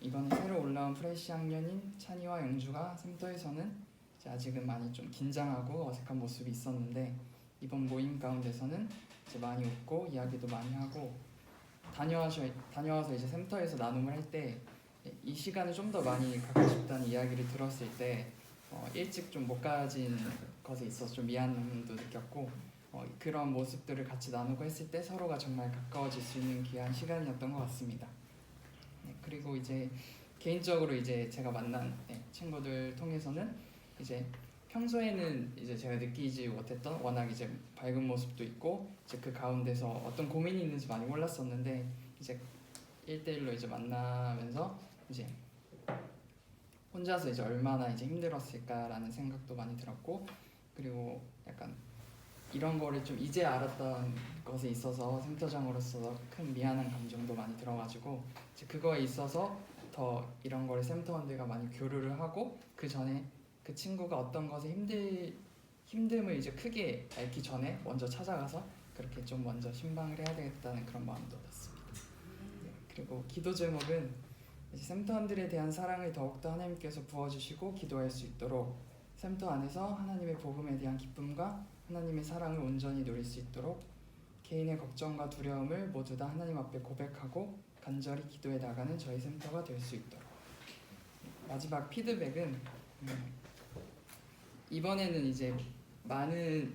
이번에 새로 올라온 프레시 학년인 찬이와 영주가 샘터에서는 이제 아직은 많이 좀 긴장하고 어색한 모습이 있었는데 이번 모임 가운데서는 이제 많이 웃고 이야기도 많이 하고 다녀와서 이제 샘터에서 나눔을 할 때 이 시간을 좀 더 많이 갖고 싶다는 이야기를 들었을 때 일찍 좀 못 가진 것에 있어서 좀 미안함도 느꼈고 그런 모습들을 같이 나누고 했을 때 서로가 정말 가까워질 수 있는 귀한 시간이었던 것 같습니다. 네, 그리고 이제 개인적으로 이제 제가 만난 친구들 통해서는 이제 평소에는 이제 제가 느끼지 못했던 워낙 이제 밝은 모습도 있고 이제 그 가운데서 어떤 고민이 있는지 많이 몰랐었는데 이제 1대1로 이제 만나면서 이제 혼자서 이제 얼마나 이제 힘들었을까라는 생각도 많이 들었고 그리고 약간 이런 거를 좀 이제 알았던 것에 있어서 샘터장으로서 큰 미안한 감정도 많이 들어가지고 이제 그거에 있어서 더 이런 거를 샘터원들과 많이 교류를 하고 그 그 친구가 어떤 것에 힘듦을 이제 크게 앓기 전에 먼저 찾아가서 그렇게 좀 먼저 신방을 해야 되겠다는 그런 마음도 얻었습니다. 네, 그리고 기도 제목은 이제 샘터원들에 대한 사랑을 더욱더 하나님께서 부어주시고 기도할 수 있도록 샘터 안에서 하나님의 복음에 대한 기쁨과 하나님의 사랑을 온전히 누릴 수 있도록 개인의 걱정과 두려움을 모두 다 하나님 앞에 고백하고 간절히 기도해 나가는 저희 샘터가 될 수 있도록. 마지막 피드백은 이번에는 이제 많은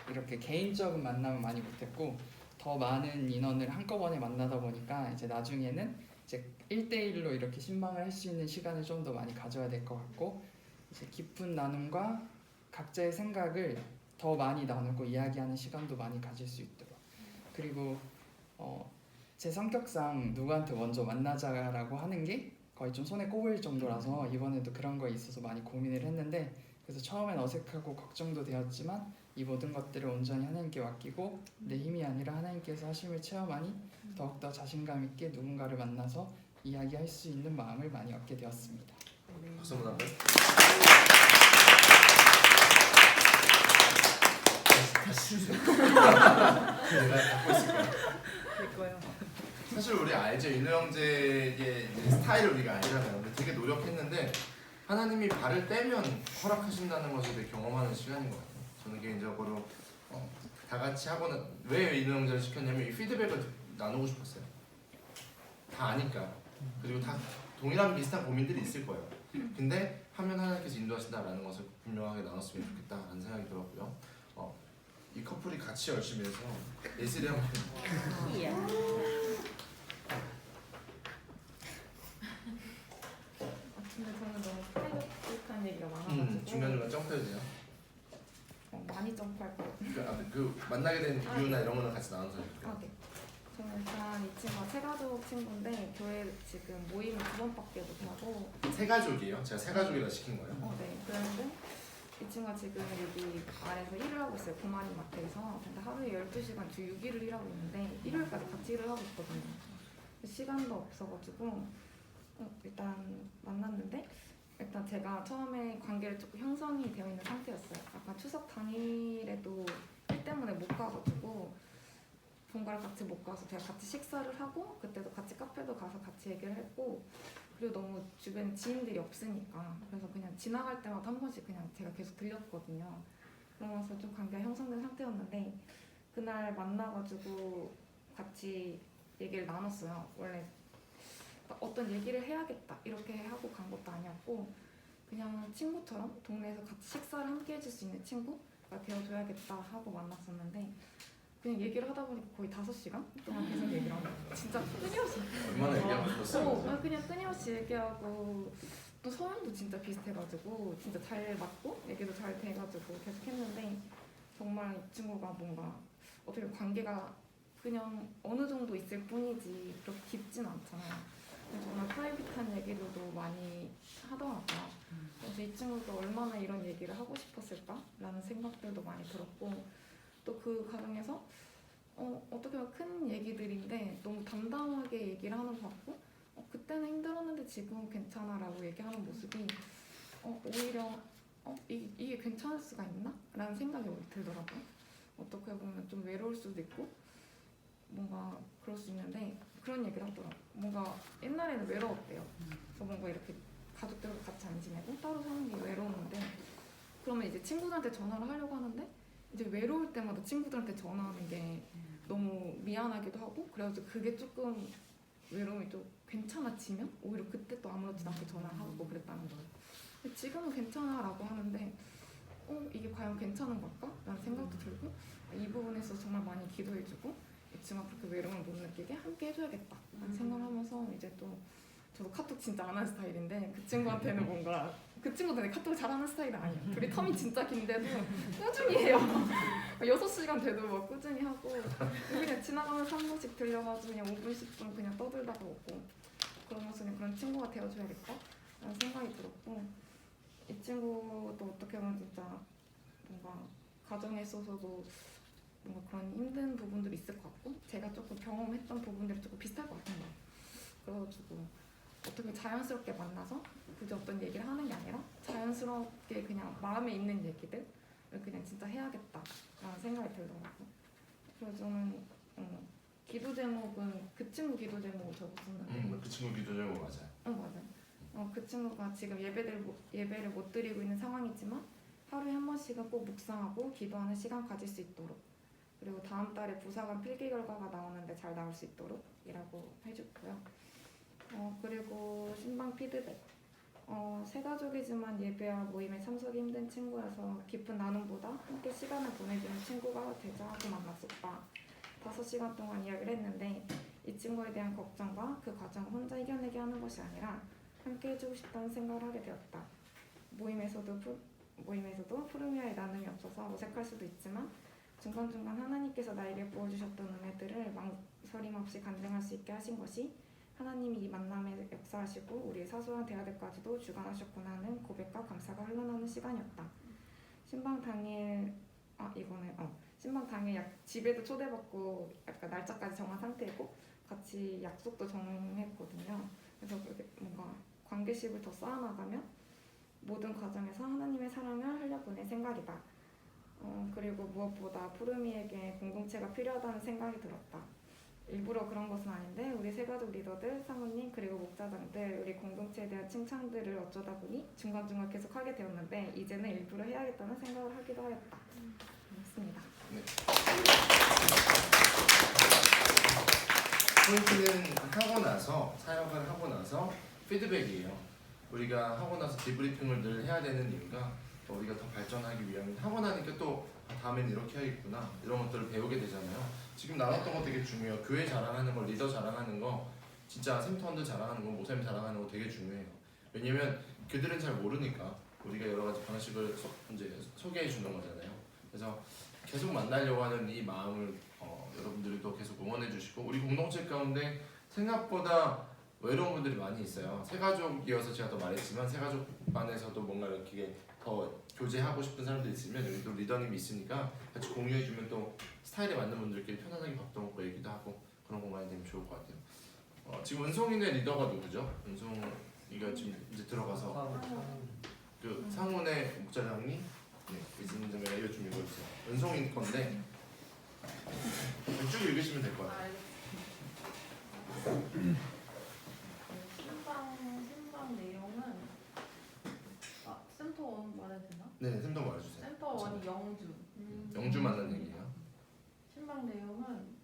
이렇게 개인적인 만남을 많이 못했고 더 많은 인원을 한꺼번에 만나다 보니까 이제 나중에는 이제 1대1로 이렇게 신방을 할 수 있는 시간을 좀 더 많이 가져야 될 것 같고 이제 깊은 나눔과 각자의 생각을 더 많이 나누고 이야기하는 시간도 많이 가질 수 있도록. 그리고 제 성격상 누구한테 먼저 만나자라고 하는 게 거의 좀 손에 꼽을 정도라서 이번에도 그런 거에 있어서 많이 고민을 했는데 그래서 처음엔 어색하고 걱정도 되었지만 이 모든 것들을 온전히 하나님께 맡기고 내 힘이 아니라 하나님께서 하심을 체험하니 더욱더 자신감 있게 누군가를 만나서 이야기할 수 있는 마음을 많이 얻게 되었습니다. 박수 한번 할까요? 다시 주세요. 내가 갖고 있을 거야. 될 거예요. 사실 우리 알죠. 인우 형제의 이제 스타일을 우리가 알잖아요. 근데 되게 노력했는데 하나님이 발을 떼면 허락하신다는 것을 되게 경험하는 시간인 것 같아요. 저는 개인적으로 다 같이 하고는 왜 인우 형제를 시켰냐면 이 피드백을 나누고 싶었어요. 다 아니까. 그리고 다 동일한 비슷한 고민들이 있을 거예요. 근데 하면 하나님께서 인도하신다라는 것을 분명하게 나눴으면 좋겠다라는 생각이 들었고요. 이 커플이 같이 열심히 해서 예슬이 한번 근데 저는 너무 프라이빗한 얘기가 많아가지고 중간중간 점프해도 돼요. 많이 점프할 것 같아요. 그 만나게 된 이유나 이런 거는 같이 나눠서 아, 네. 저는 일단 이 친구가 새가족 친구인데 교회 지금 모임을 2번밖에 못하고 세 가족이에요? 제가 세 가족이라 시킨 거예요? 네. 그런데 이 친구가 지금 여기 아래서 일을 하고 있어요. 고마리 마트에서. 근데 하루에 12시간 주 6일을 일하고 있는데 일요일까지 같이 일을 하고 있거든요. 시간도 없어가지고 일단 만났는데 일단 제가 처음에 관계를 조금 형성이 되어 있는 상태였어요. 아까 추석 당일에도 일 때문에 못 가가지고 본가를 같이 못 가서 제가 같이 식사를 하고 그때도 같이 카페도 가서 같이 얘기를 했고 그리고 너무 주변에 지인들이 없으니까 그래서 그냥 지나갈 때마다 한 번씩 그냥 제가 계속 들렸거든요. 그러면서 좀 관계가 형성된 상태였는데 그날 만나가지고 같이 얘기를 나눴어요. 원래 어떤 얘기를 해야겠다 이렇게 하고 간 것도 아니었고 그냥 친구처럼 동네에서 같이 식사를 함께 해줄 수 있는 친구가 되어줘야겠다 하고 만났었는데 그냥 얘기를 하다 보니까 거의 5시간 동안 계속 얘기를 하고 진짜 끊임없이 얼마나 얘기하고 싶었어요? 그냥 끊임없이 얘기하고 또 성향도 진짜 비슷해가지고 진짜 잘 맞고 얘기도 잘 돼가지고 계속 했는데 정말 이 친구가 뭔가 어떻게 관계가 그냥 어느 정도 있을 뿐이지 그렇게 깊진 않잖아요. 정말 프라이빗한 얘기들도 많이 하더라고요. 그래서 이 친구도 얼마나 이런 얘기를 하고 싶었을까라는 생각들도 많이 들었고 또 그 과정에서 어떻게 보면 큰 얘기들인데 너무 담담하게 얘기를 하는 것 같고 그때는 힘들었는데 지금은 괜찮아 라고 얘기하는 모습이 오히려 이게 괜찮을 수가 있나? 라는 생각이 들더라고요. 어떻게 보면 좀 외로울 수도 있고 뭔가 그럴 수 있는데 그런 얘기를 하더라고요. 뭔가 옛날에는 외로웠대요. 그래서 뭔가 이렇게 가족들과 같이 안 지내고 따로 사는 게 외로웠는데 그러면 이제 친구들한테 전화를 하려고 하는데 이제 외로울 때마다 친구들한테 전화하는 게 너무 미안하기도 하고 그래가지고 그게 조금 외로움이 좀 괜찮아지면 오히려 그때 또 아무렇지도 않게 전화를 하고 그랬다는 거예요. 근데 지금은 괜찮아 라고 하는데 이게 과연 괜찮은 걸까? 라는 생각도 들고 이 부분에서 정말 많이 기도해주고 이 친구가 그렇게 외로움을 못 느끼게 함께 해줘야겠다 라는 생각을 하면서 이제 또 저도 카톡 진짜 안 하는 스타일인데 그 친구한테는 뭔가 그 친구도 카톡 잘하는 스타일은 아니에요. 둘이 텀이 진짜 긴데도 꾸준히 해요. 6시간 돼도 막 꾸준히 하고 그냥 지나가면서 한 번씩 들려가지고 그냥 5분, 10분 그냥 떠들다가 오고 그러면서 그냥 그런 친구가 되어줘야겠다 라는 생각이 들었고 이 친구도 어떻게 보면 진짜 뭔가 가정에 있어서도 뭔가 그런 힘든 부분들이 있을 것 같고 제가 조금 경험했던 부분들이 조금 비슷할 것 같은 거예요. 그래가지고 어떻게 자연스럽게 만나서 굳이 어떤 얘기를 하는 게 아니라 자연스럽게 그냥 마음에 있는 얘기들을 그냥 진짜 해야겠다라는 생각이 들더라고요. 그래서 저는 기도 제목은 그 친구 기도 제목을 적었었는데 그 친구 기도 제목 맞아요. 맞아요. 그 친구가 지금 예배를 못 드리고 있는 상황이지만 하루에 한 번씩은 꼭 묵상하고 기도하는 시간 가질 수 있도록, 그리고 다음 달에 부사관 필기 결과가 나오는데 잘 나올 수 있도록 이라고 해줬고요. 그리고 신방 피드백. 새 가족이지만 예배와 모임에 참석이 힘든 친구여서 깊은 나눔보다 함께 시간을 보내주는 친구가 되자 하고 만났었다. 5시간 동안 이야기를 했는데 이 친구에 대한 걱정과 그 과정을 혼자 이겨내게 하는 것이 아니라 함께 해주고 싶다는 생각을 하게 되었다. 모임에서도 푸르미아의 나눔이 없어서 어색할 수도 있지만 중간중간 하나님께서 나에게 부어주셨던 은혜들을 망설임 없이 간증할 수 있게 하신 것이 하나님이 이 만남에 역사하시고 우리의 사소한 대화들까지도 주관하셨구나 하는 고백과 감사가 흘러나오는 시간이었다. 신방 당일 집에도 초대받고 약간 날짜까지 정한 상태고 같이 약속도 정했거든요. 그래서 그렇게 뭔가 관계십을 더 쌓아나가면 모든 과정에서 하나님의 사랑을 흘려보낼 생각이다. 그리고 무엇보다 푸르미에게 공동체가 필요하다는 생각이 들었다. 일부러 그런 것은 아닌데 우리 새가족 리더들, 사모님 그리고 목자장들 우리 공동체에 대한 칭찬들을 어쩌다 보니 중간중간 계속 하게 되었는데 이제는 일부러 해야겠다는 생각을 하기도 하였다. 맞습니다. 네. 포인트는 하고 나서 사역을 하고 나서 피드백이에요. 우리가 하고 나서 디브리핑을 늘 해야 되는 이유가 우리가 더 발전하기 위함입니다. 하고 나니까 또 다음엔 이렇게 해야겠구나 이런 것들을 배우게 되잖아요. 지금 나눴던 거 되게 중요해요. 교회 자랑하는 거, 리더 자랑하는 거, 진짜 샘터원들 자랑하는 거, 모셈 자랑하는 거 되게 중요해요. 왜냐면 그들은 잘 모르니까 우리가 여러 가지 방식을 이제 소개해 주는 거잖아요. 그래서 계속 만나려고 하는 이 마음을 여러분들이 또 계속 응원해 주시고 우리 공동체 가운데 생각보다 외로운 분들이 많이 있어요. 새가족이어서 제가 더 말했지만 새가족 반에서도 뭔가 이렇게 더 교제하고 싶은 사람들이 있으면 여기 또 리더님이 있으니까 같이 공유해주면 또 스타일에 맞는 분들끼리 편안하게 밥도 먹고 얘기도 하고 그런 공간이 되면 좋을 것 같아요. 지금 은송이네 리더가 누구죠? 은송이가 지금 이제 들어가서 그 상훈의 목자장님 있는 점에 이거 좀 읽어주세요. 은송이 건데 쭉 읽으시면 될 것 같아요. 신방 내용은 센터원 말해도 되나? 네, 샘도 말해주세요. 센터원이 영주. 영주 만난 얘기예요. 신방 내용은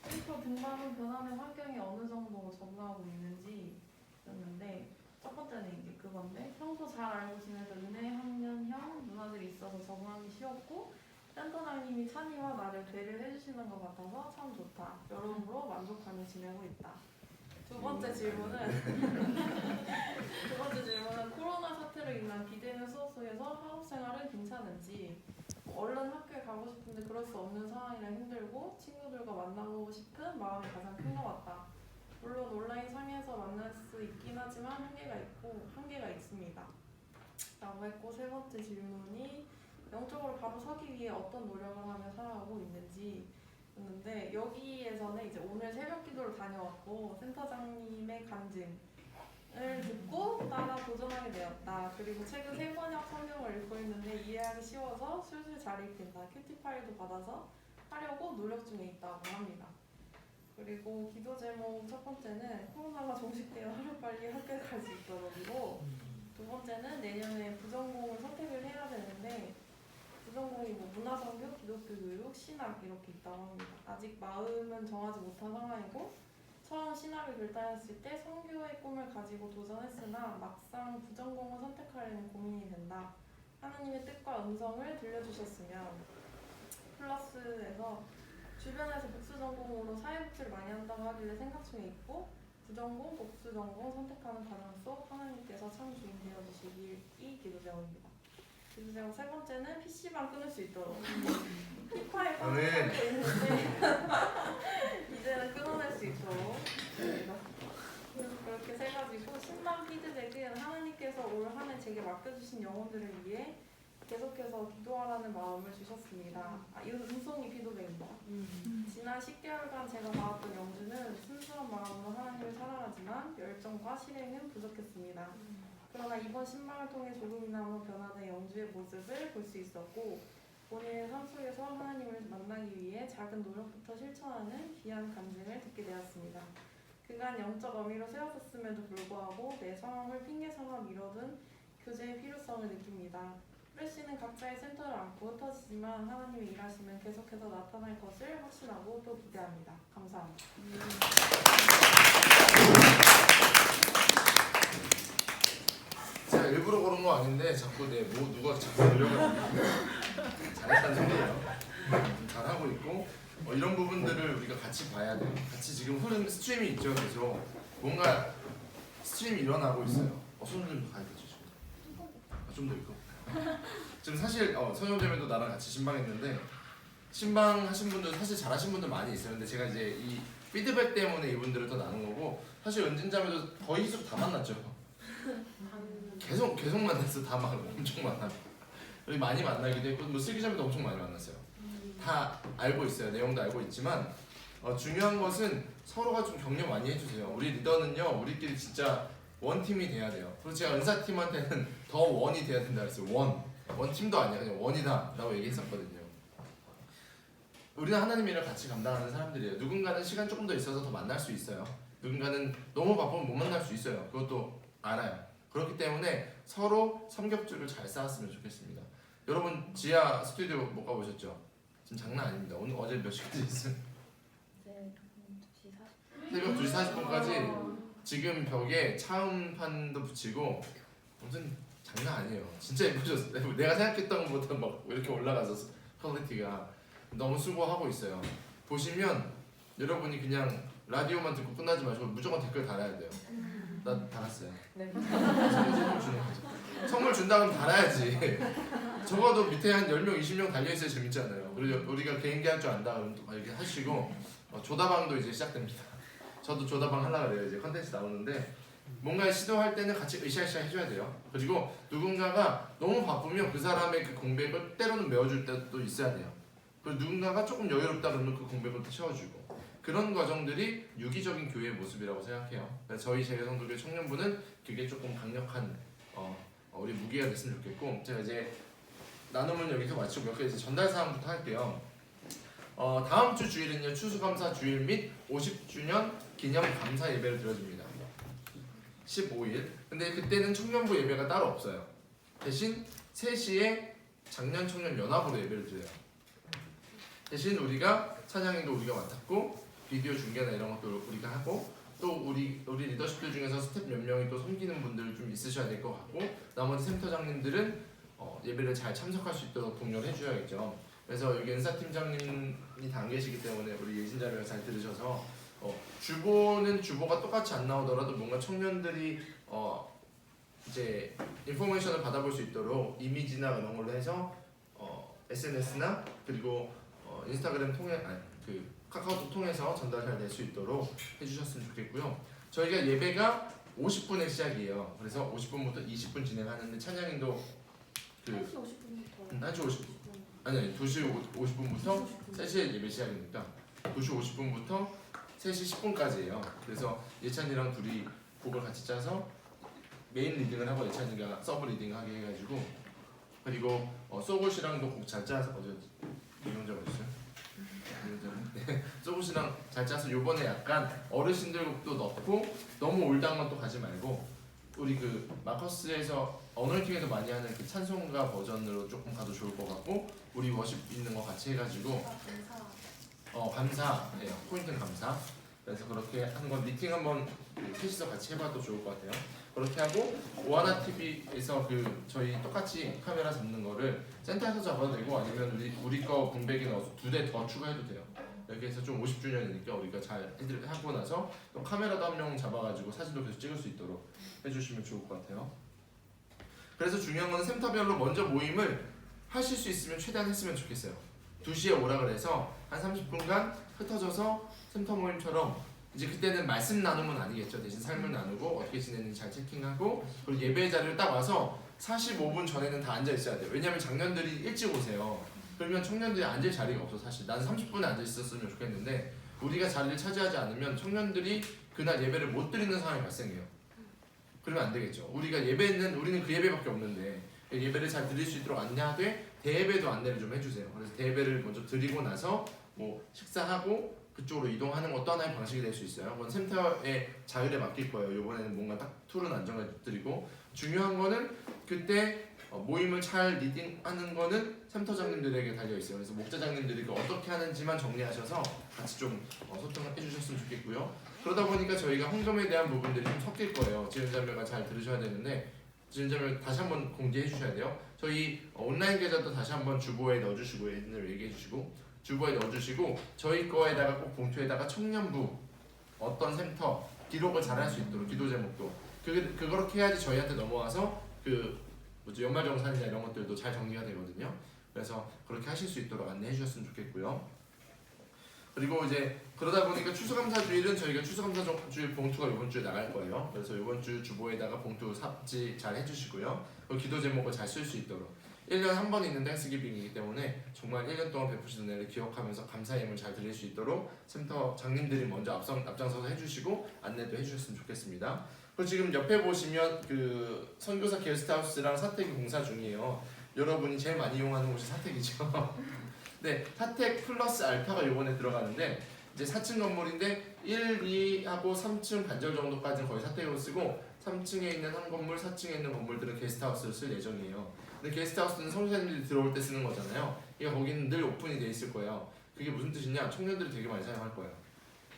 센터 등반 후 변하는 환경에 어느 정도 적응하고 있는지였는데 첫 번째는 이제 그건데 평소 잘 알고 지내던 은혜 학년형 누나들이 있어서 적응하기 쉬웠고 센터장님이 찬이와 나를 배려를 해주시는 것 같아서 참 좋다. 여러모로 만족하며 지내고 있다. 두 번째 질문은 코로나 사태로 인한 비대면 수업 속에서 학업 생활은 괜찮은지, 얼른 학교에 가고 싶은데 그럴 수 없는 상황이라 힘들고 친구들과 만나고 싶은 마음이 가장 큰 것 같다. 물론 온라인 상에서 만날 수 있긴 하지만 한계가 있습니다. 라고 했고, 세 번째 질문이 영적으로 바로 서기 위해 어떤 노력을 하며 살아가고 있는지 였는데, 여기에서는 이제 오늘 새벽 기도를 다녀왔고 센터장님의 간증을 듣고 따라 도전하게 되었다. 그리고 최근 세 번역 성경을 읽고 있는데 이해하기 쉬워서 술술 잘 읽힌다. 큐티 파일도 받아서 하려고 노력 중에 있다고 합니다. 그리고 기도 제목 첫 번째는 코로나가 종식되어 하루빨리 학교에 갈 수 있도록이고, 두 번째는 내년에 부전공을 선택을 해야 되는데 부전공이 문화선교, 기독교 교육, 신학 이렇게 있다고 합니다. 아직 마음은 정하지 못한 상황이고 처음 신학을 결단했을 때 선교의 꿈을 가지고 도전했으나 막상 부전공을 선택하려는 고민이 된다. 하나님의 뜻과 음성을 들려주셨으면. 플러스에서 주변에서 복수전공으로 사회복지를 많이 한다고 하길래 생각 중에 있고, 부전공, 복수전공 선택하는 과정 속 하나님께서 참 주인 되어주시길 기도 제목입니다. 기도 제목 세 번째는 PC방 끊을 수 있도록. 피파에 끊고 있는데 이제는 끊어낼 수 있도록. 그렇게 세 가지고, 신방 피드백은 하나님께서 올 한 해 제게 맡겨주신 영혼들을 위해 계속해서 기도하라는 마음을 주셨습니다. 이건 음성이 피드백입니다. 지난 10개월간 제가 받았던 영주는 순수한 마음으로 하나님을 사랑하지만 열정과 실행은 부족했습니다. 그러나 이번 신방을 통해 조금이나마 변화된 영주의 모습을 볼 수 있었고 본인의 삶 속에서 하나님을 만나기 위해 작은 노력부터 실천하는 귀한 간증을 듣게 되었습니다. 그간 영적 어미로 세워졌음에도 불구하고 내 상황을 핑계 삼아 미뤄둔 교제의 필요성을 느낍니다. 프레시는 각자의 센터를 안고 흩어지지만 하나님의 일하심은 계속해서 나타날 것을 확신하고 또 기대합니다. 감사합니다. 제가 일부러 그런 거 아닌데 자꾸 누가 자꾸 들려가지고 잘했다는 소리예요. 잘하고 있고 이런 부분들을 우리가 같이 봐야 돼요. 같이 지금 흐름 스트림이 있죠. 그래서 뭔가 스트림이 일어나고 있어요. 손 좀 가야겠죠 지금. 좀 더 있고. 지금 사실 서영재매도 나랑 같이 신방했는데 신방하신 분들 사실 잘하신 분들 많이 있어요. 근데 제가 이제 이 피드백 때문에 이분들을 더 나눈 거고 사실 은진자매도 거의 수 다 만났죠. 계속 만났어. 다 엄청 만나고 우리 많이 만나기도 했고 뭐 슬기자매도 엄청 많이 만났어요. 다 알고 있어요. 내용도 알고 있지만 중요한 것은 서로가 좀 격려 많이 해주세요. 우리 리더는요 우리끼리 진짜 원팀이 돼야 돼요. 그리고 제가 은사팀한테는 더 원이 돼야 된다 그랬어요. 원팀도 아니야. 그냥 원이다 라고 얘기했었거든요. 우리는 하나님 일을 같이 감당하는 사람들이에요. 누군가는 시간 조금 더 있어서 더 만날 수 있어요. 누군가는 너무 바쁘면 못 만날 수 있어요. 그것도 알아요. 그렇기 때문에 서로 삼겹줄을 잘 쌓았으면 좋겠습니다. 여러분 지하 스튜디오 못 가보셨죠? 지금 장난 아닙니다. 오늘 어제 몇 시까지 있어요? 새벽 2시 40분까지 지금 벽에 차음판도 붙이고 무슨 장난 아니에요. 진짜 예쁘셨어요. 내가 생각했던 것보다 막 이렇게 올라가서 퀄리티가 너무 수고하고 있어요. 보시면 여러분이 그냥 라디오만 듣고 끝나지 마시고 무조건 댓글 달아야 돼요. 나 달았어요. 네. 선물 주는 거죠. 선물 준다 그러면 달아야지. 적어도 밑에 한 10명, 20명 달려있어야 재밌잖아요. 그리고 우리가 개인기 할 줄 안다 그러면 또 이렇게 하시고 조다방도 이제 시작됩니다. 저도 조다방 하려고 그래요. 이제 컨텐츠 나오는데 뭔가 시도할 때는 같이 으쌰으쌰 해줘야 돼요. 그리고 누군가가 너무 바쁘면 그 사람의 그 공백을 때로는 메워줄 때도 있어야 돼요. 그리고 누군가가 조금 여유롭다 그러면 그 공백을 또 채워주고 그런 과정들이 유기적인 교회의 모습이라고 생각해요. 그래서 저희 재래성도교 청년부는 그게 조금 강력한 우리 무기가 됐으면 좋겠고 제가 이제 나눔은 여기서 마치고 몇 가지 전달 사항부터 할게요. 다음 주 주일은요 추수감사 주일 및 50주년 기념 감사 예배를 드려줍니다. 15일. 근데 그때는 청년부 예배가 따로 없어요. 대신 3시에 작년 청년 연합으로 예배를 드려요. 대신 우리가 찬양인도 우리가 맡았고 비디오 중계나 이런 것도 우리가 하고 또 우리 리더십들 중에서 스텝 몇 명이 또 섬기는 분들 좀 있으셔야 될 것 같고 나머지 센터장님들은 예배를 잘 참석할 수 있도록 독려를 해줘야겠죠. 그래서 여기 은사팀장님이 다 안 계시기 때문에 우리 예신자를 잘 들으셔서 주보가 똑같이 안 나오더라도 뭔가 청년들이 이제 인포메이션을 받아볼 수 있도록 이미지나 이런 걸로 해서 SNS나 그리고 인스타그램 통해 그 카카오톡 통해서 전달 잘 될 수 있도록 해주셨으면 좋겠고요. 저희가 예배가 50분에 시작이에요. 그래서 50분부터 20분 진행하는데 찬양인도 1시 50분부터 1시 50분 아니 2시 50분부터 3시에 예배 시작이니까 2시 50분부터 3시 10분까지예요. 그래서 예찬이랑 둘이 곡을 같이 짜서 메인 리딩을 하고 예찬이가 서브 리딩하게 해가지고 그리고 소굿이랑도 곡 잘 짜서 이용자가 있어요? 네, 소굿이랑 잘 짜서 요번에 약간 어르신들 곡도 넣고 너무 올드한 것도 가지 말고 우리 그 마커스에서 어널팅에서 많이 하는 그 찬송가 버전으로 조금 가도 좋을 것 같고 우리 워십 있는 거 같이 해가지고 감사예요. 포인트는 감사. 그래서 그렇게 하는 건 미팅 한번 셋이서 같이 해봐도 좋을 것 같아요. 그렇게 하고 오하나 TV에서 그 저희 똑같이 카메라 잡는 거를 센터에서 잡아도 되고 아니면 우리 거 분배기 넣어서 2대 더 추가해도 돼요. 이렇게 해서 좀 50주년이니까 우리가 잘 하고 나서 또 카메라도 한 명 잡아가지고 사진도 계속 찍을 수 있도록 해주시면 좋을 것 같아요. 그래서 중요한 건 센터별로 먼저 모임을 하실 수 있으면 최대한 했으면 좋겠어요. 2시에 오라 그래서 한 30분간 흩어져서 센터 모임처럼 이제 그때는 말씀 나눔은 아니겠죠. 대신 삶을 나누고 어떻게 지내는지 잘 체킹하고 그리고 예배 자리를 딱 와서 45분 전에는 다 앉아 있어야 돼요. 왜냐면 장년들이 일찍 오세요. 그러면 청년들이 앉을 자리가 없어. 사실 나는 30분에 앉아 있었으면 좋겠는데 우리가 자리를 차지하지 않으면 청년들이 그날 예배를 못 드리는 상황이 발생해요. 그러면 안 되겠죠. 우리는 그 예배밖에 없는데 예배를 잘 드릴 수 있도록 안내하되 대예배도 안내를 좀 해주세요. 그래서 대예배를 먼저 드리고 나서 뭐 식사하고 그쪽으로 이동하는 것도 하나의 방식이 될 수 있어요. 그건 센터의 자율에 맡길 거예요. 이번에는 뭔가 딱 툴은 안 정해드리고 중요한 거는 그때 모임을 잘 리딩하는 거는 센터장님들에게 달려 있어요. 그래서 목자장님들이 그 어떻게 하는지만 정리하셔서 같이 좀 소통해 주셨으면 좋겠고요. 그러다 보니까 저희가 헌금에 대한 부분들이 좀 섞일 거예요. 지은자매가 잘 들으셔야 되는데 지은자매 다시 한번 공지해 주셔야 돼요. 저희 온라인 계좌도 다시 한번 주보에 넣어주시고 옛날 얘기해 주시고 주보에 넣어주시고 저희 거에다가 꼭 봉투에다가 청년부 어떤 센터 기록을 잘 할 수 있도록 기도 제목도 그렇게 해야지 저희한테 넘어와서 연말정산이나 이런 것들도 잘 정리가 되거든요. 그래서 그렇게 하실 수 있도록 안내해 주셨으면 좋겠고요. 그리고 이제 그러다 보니까 추수감사주일은 저희가 추수감사주일 봉투가 이번 주에 나갈 거예요. 그래서 이번 주 주보에다가 봉투 삽지 잘 해주시고요. 그 기도 제목을 잘 쓸 수 있도록 1년에 한 번 있는 땡스기빙이기 때문에 정말 1년 동안 베푸신 은혜를 기억하면서 감사의 힘을 잘 드릴 수 있도록 센터 장님들이 먼저 앞장서서 해주시고 안내도 해주셨으면 좋겠습니다. 그리고 지금 옆에 보시면 그 선교사 게스트하우스랑 사택이 공사 중이에요. 여러분이 제일 많이 이용하는 곳이 사택이죠. 네, 사택 플러스 알파가 이번에 들어가는데 이제 4층 건물인데 1, 2하고 3층 반절 정도까지는 거의 사택으로 쓰고 3층에 있는 한 건물, 4층에 있는 건물들은 게스트하우스를 쓸 예정이에요. 근데 게스트하우스는 선교사님들이 들어올 때 쓰는 거잖아요. 이게 거기는 늘 오픈이 돼 있을 거예요. 그게 무슨 뜻이냐? 청년들이 되게 많이 사용할 거예요.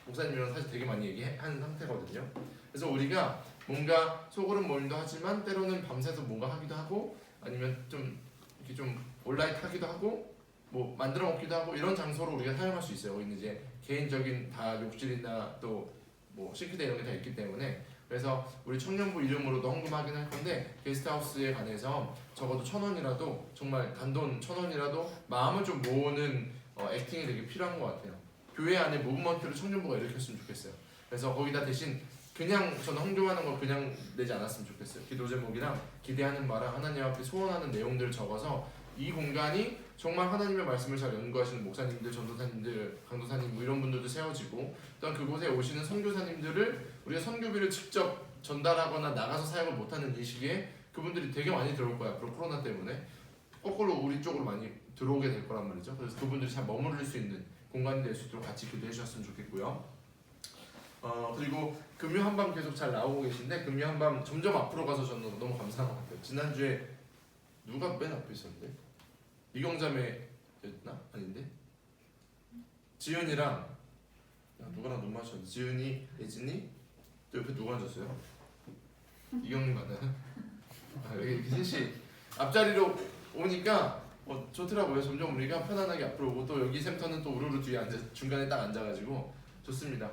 목사님이랑 사실 되게 많이 얘기한 상태거든요. 그래서 우리가 뭔가 소그룹 모임도 하지만 때로는 밤새서 뭔가 하기도 하고 아니면 좀 이렇게 좀 온라인 하기도 하고 뭐 만들어 먹기도 하고 이런 장소로 우리가 사용할 수 있어요. 거기는 이제 개인적인 다 욕실이나 또 뭐 싱크대 이런 게 다 있기 때문에 그래서 우리 청년부 이름으로도 헌금하긴 할 건데 게스트하우스에 관해서 적어도 1,000원이라도 정말 단돈 1,000원이라도 마음을 좀 모으는 액팅이 되게 필요한 것 같아요. 교회 안에 무브먼트를 청년부가 일으켰으면 좋겠어요. 그래서 거기다 대신 그냥 저는 헌금하는 거 그냥 내지 않았으면 좋겠어요. 기도 제목이랑 기대하는 바랑 하나님 앞에 소원하는 내용들을 적어서 이 공간이 정말 하나님의 말씀을 잘 연구하시는 목사님들, 전도사님들, 강도사님 뭐 이런 분들도 세워지고 또한 그곳에 오시는 선교사님들을 우리가 선교비를 직접 전달하거나 나가서 사역을 못하는 이 시기에 그분들이 되게 많이 들어올 거야. 앞으로 코로나 때문에 거꾸로 우리 쪽으로 많이 들어오게 될 거란 말이죠. 그래서 그분들이 잘 머무를 수 있는 공간이 될 수 있도록 같이 기도해 주셨으면 좋겠고요. 그리고 금요 한밤 계속 잘 나오고 계신데 금요 한밤 점점 앞으로 가서 저는 너무 감사한 것 같아요. 지난주에 누가 맨 앞에 있었는데? 미경자매였나? 아닌데? 지은이랑 누구랑 눈 마주쳤는데 지은이, 예진이 또 옆에 누가 앉았어요? 이경님 맞나요? 여기 이렇게 셋이 앞자리로 오니까 좋더라고요. 점점 우리가 편안하게 앞으로 오고 또 여기 센터는 또 우르르 뒤에 중간에 딱 앉아가지고 좋습니다.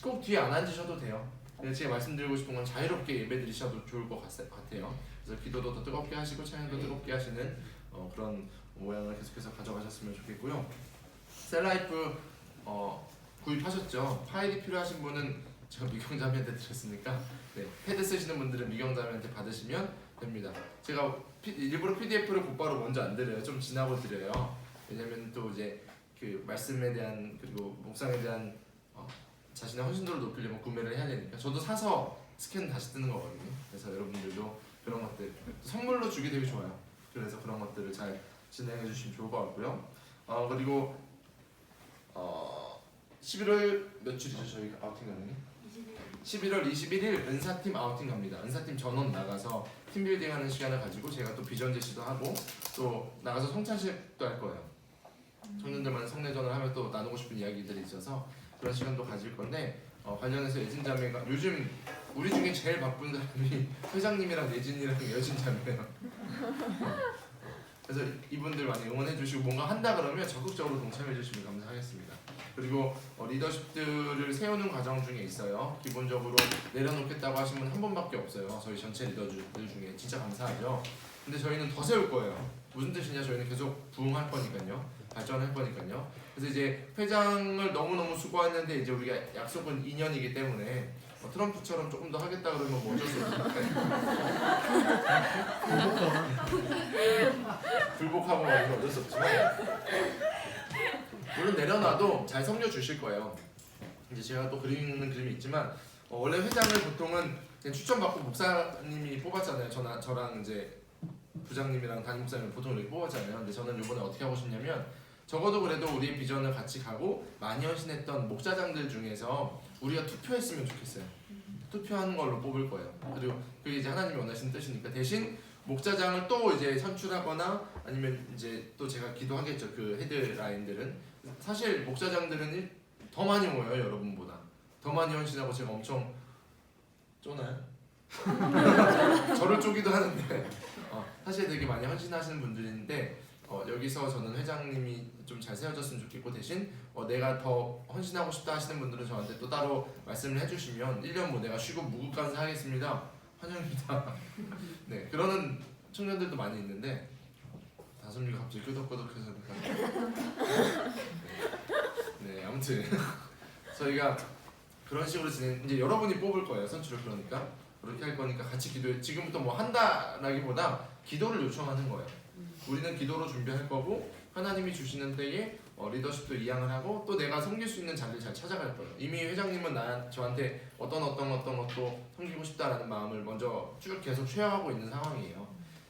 꼭 뒤에 안 앉으셔도 돼요. 그냥 제가 말씀드리고 싶은 건 자유롭게 예배드리셔도 좋을 것 같아요. 그래서 기도도 더 뜨겁게 하시고 찬양도 뜨겁게 하시는 그런 모양을 계속해서 가져가셨으면 좋겠고요. 셀라이프 구입하셨죠? 파일이 필요하신 분은 제가 미경자매한테 드렸으니까 네, 패드 쓰시는 분들은 미경자매한테 받으시면 됩니다. 제가 일부러 PDF를 곧바로 먼저 안 드려요. 좀 지나고 드려요. 왜냐면 또 이제 그 말씀에 대한 그리고 묵상에 대한 자신의 헌신도를 높이려면 구매를 해야 되니까 저도 사서 스캔 다시 뜨는 거거든요. 그래서 여러분들도 그런 것들 선물로 주기 되게 좋아요. 그래서 그런 것들을 잘 진행해 주시면 좋을 것 같고요. 그리고 11월 며칠이죠 저희 아우팅 가는 게? 11월 21일 은사팀 아우팅 갑니다. 은사팀 전원 나가서 팀빌딩 하는 시간을 가지고 제가 또 비전 제시도 하고 또 나가서 성찬식도 할 거예요. 청년들만 성례전을 하면 또 나누고 싶은 이야기들이 있어서 그런 시간도 가질 건데 관련해서 예진자매가 요즘 우리 중에 제일 바쁜 사람이 회장님이랑 예진이랑 여진자매예요. 그래서 이분들 많이 응원해 주시고 뭔가 한다 그러면 적극적으로 동참해 주시면 감사하겠습니다. 그리고 리더십들을 세우는 과정 중에 있어요. 기본적으로 내려놓겠다고 하신 분 한 분밖에 없어요. 저희 전체 리더들 중에 진짜 감사하죠. 근데 저희는 더 세울 거예요. 무슨 뜻이냐? 저희는 계속 부흥할 거니까요. 발전할 거니까요. 그래서 이제 회장을 너무너무 수고했는데 이제 우리가 약속은 2년이기 때문에 트럼프처럼 조금 더 하겠다 그러면 뭐 어쩔 수 없으니까 불복하고 말고 어쩔 수 없지만 물론 내려놔도 잘 섬겨주실 거예요. 이제 제가 또 그리는 그림이 있지만 원래 회장을 보통은 그냥 추천받고 목사님이 뽑았잖아요. 저랑 이제 부장님이랑 담임 목사님을 보통 이렇게 뽑았잖아요. 근데 저는 이번에 어떻게 하고 싶냐면 적어도 그래도 우리의 비전을 같이 가고 많이 헌신했던 목자장들 중에서 우리가 투표했으면 좋겠어요. 투표하는 걸로 뽑을 거예요. 그리고 그게 이제 하나님이 원하시는 뜻이니까 대신 목자장을 또 이제 선출하거나 아니면 이제 또 제가 기도하겠죠. 그 헤드라인들은 사실 목자장들은 더 많이 모여요. 여러분보다 더 많이 헌신하고 제가 엄청 쪼나요? 저를 쪼기도 하는데 사실 되게 많이 헌신하시는 분들인데 여기서 저는 회장님이 좀 잘 세워졌으면 좋겠고 대신 내가 더 헌신하고 싶다 하시는 분들은 저한테 또 따로 말씀을 해주시면 1년 뭐 내가 쉬고 무급 강사 하겠습니다. 환영입니다. 네 그러는 청년들도 많이 있는데 다솜이가 갑자기 끄덕끄덕해서 네 아무튼 저희가 그런 식으로 이제 여러분이 뽑을 거예요. 선출을 그러니까 그렇게 할 거니까 같이 기도해. 지금부터 뭐 한다라기보다 기도를 요청하는 거예요. 우리는 기도로 준비할 거고 하나님이 주시는 때에 리더십도 이양을 하고 또 내가 섬길 수 있는 자리를 잘 찾아갈 거예요. 이미 회장님은 저한테 어떤 것도 섬기고 싶다라는 마음을 먼저 쭉 계속 쉐어하고 있는 상황이에요.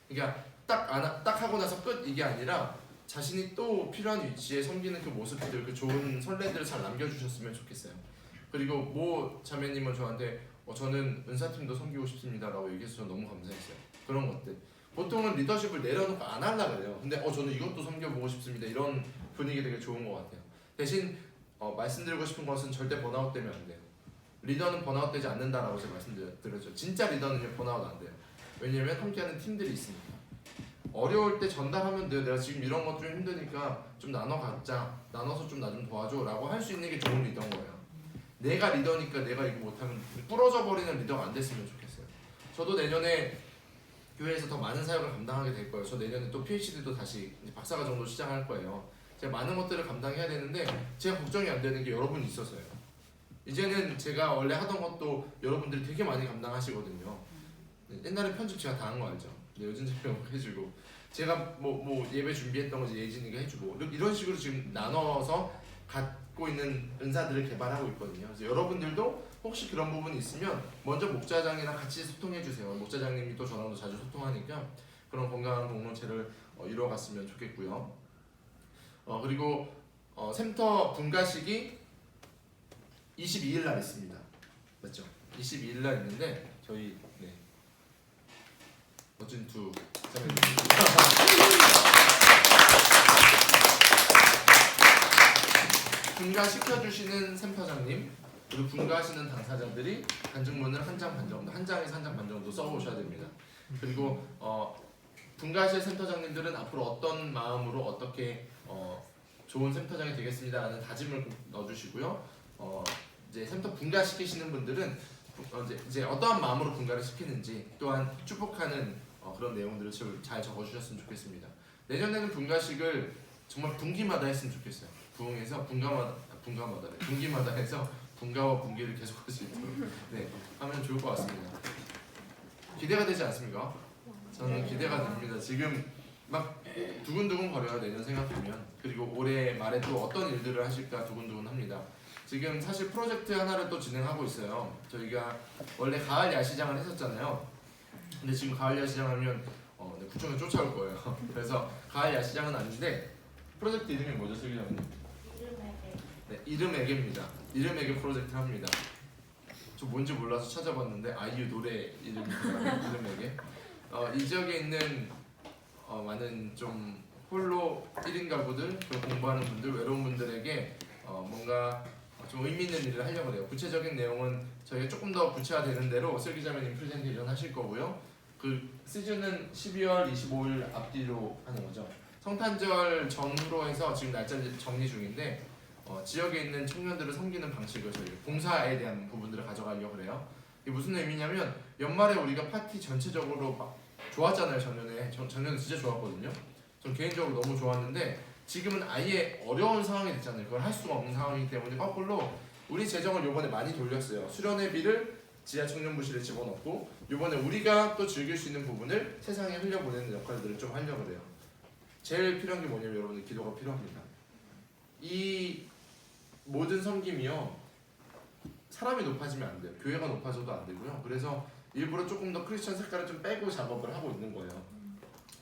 그러니까 딱 하고 나서 끝 이게 아니라 자신이 또 필요한 위치에 섬기는 그 모습들, 그 좋은 선례들을 잘 남겨주셨으면 좋겠어요. 그리고 모 자매님은 저한테 저는 은사팀도 섬기고 싶습니다라고 얘기해서 저는 너무 감사했어요. 그런 것들. 보통은 리더십을 내려놓고 안 하려고 그래요. 근데 저는 이것도 섬겨보고 싶습니다. 이런 분위기 되게 좋은 것 같아요. 대신 말씀드리고 싶은 것은 절대 번아웃 되면 안 돼요. 리더는 번아웃 되지 않는다라고 제가 말씀드렸죠. 진짜 리더는 번아웃 안 돼요. 왜냐면 함께하는 팀들이 있으니까. 어려울 때 전달하면 돼요. 내가 지금 이런 것 좀 힘드니까 좀 나눠 갖자. 나눠서 좀 나 좀 도와줘 라고 할 수 있는 게 좋은 리더인 거예요. 내가 리더니까 내가 이거 못하면 부러져 버리는 리더가 안 됐으면 좋겠어요. 저도 내년에 교회에서 더 많은 사역을 감당하게 될 거예요. 저 내년에 또 PhD도 다시 박사과정도 시작할 거예요. 제가 많은 것들을 감당해야 되는데 제가 걱정이 안 되는 게 여러분이 있어서요. 이제는 제가 원래 하던 것도 여러분들이 되게 많이 감당하시거든요. 옛날에 편집 제가 다 한 거 알죠? 요즘 제가 해주고 제가 뭐 예배 준비했던 거 예진이가 해주고 이런 식으로 지금 나눠서 갖고 있는 은사들을 개발하고 있거든요. 그래서 여러분들도 혹시 그런 부분이 있으면 먼저 목자장이랑 같이 소통해 주세요. 목자장님이 또 저랑도 자주 소통하니까 그런 건강한 공동체를 이루어갔으면 좋겠고요. 그리고 샘터 분가식이 22일 날 있습니다. 맞죠? 22일 날 있는데 저희 멋진 두 분가시켜주시는 샘터장님 그리고 분가하시는 당사자들이 간증문을 한 장 반 정도, 한 장에서 한 장 반 정도 써오셔야 됩니다. 그리고 분가하실 샘터장님들은 앞으로 어떤 마음으로 어떻게 좋은 샘터장이 되겠습니다라는 다짐을 꼭 넣어주시고요. 이제 샘터 분가시키시는 분들은 이제 어떠한 마음으로 분가를 시키는지 또한 축복하는 그런 내용들을 잘 적어주셨으면 좋겠습니다. 내년에는 분가식을 정말 분기마다 했으면 좋겠어요. 부흥에서 분기마다 해서 분가와 분기를 계속할 수 있도록 하면 좋을 것 같습니다. 기대가 되지 않습니까? 저는 기대가 됩니다. 지금 막 두근두근 거려요. 내년 생각하면. 그리고 올해 말에 또 어떤 일들을 하실까 두근두근 합니다. 지금 사실 프로젝트 하나를 또 진행하고 있어요. 저희가 원래 가을 야시장을 했었잖아요. 근데 지금 가을 야시장 하면 구청에 쫓아올 거예요. 그래서 가을 야시장은 아닌데 프로젝트 이름이 뭐죠, 슬기장님? 이름에게입니다. 이름에게 프로젝트 합니다. 저 뭔지 몰라서 찾아봤는데 아이유 노래 이름입니다. 이름에게. 이 지역에 있는 많은 좀 홀로 1인 가구들, 공부하는 분들, 외로운 분들에게 뭔가 좀 의미 있는 일을 하려고 해요. 구체적인 내용은 저희가 조금 더 구체화되는 대로 슬기자매님 프레젠테이션 하실 거고요. 그 시즌은 12월 25일 앞뒤로 하는 거죠. 성탄절 전후로 해서 지금 날짜 정리 중인데 지역에 있는 청년들을 섬기는 방식을 저희 봉사에 대한 부분들을 가져가려고 그래요. 이게 무슨 의미냐면 연말에 우리가 파티 전체적으로 막 좋았잖아요. 작년에 진짜 좋았거든요. 전 개인적으로 너무 좋았는데 지금은 아예 어려운 상황이 됐잖아요. 그걸 할 수가 없는 상황이기 때문에 거꾸로 우리 재정을 요번에 많이 돌렸어요. 수련회비를 지하 청년부실에 집어넣고 이번에 우리가 또 즐길 수 있는 부분을 세상에 흘려보내는 역할들을 좀 하려고 그래요. 제일 필요한 게 뭐냐면 여러분들 기도가 필요합니다. 이 모든 섬김이요 사람이 높아지면 안 돼요. 교회가 높아져도 안 되고요. 그래서 일부러 조금 더 크리스천 색깔을 좀 빼고 작업을 하고 있는 거예요.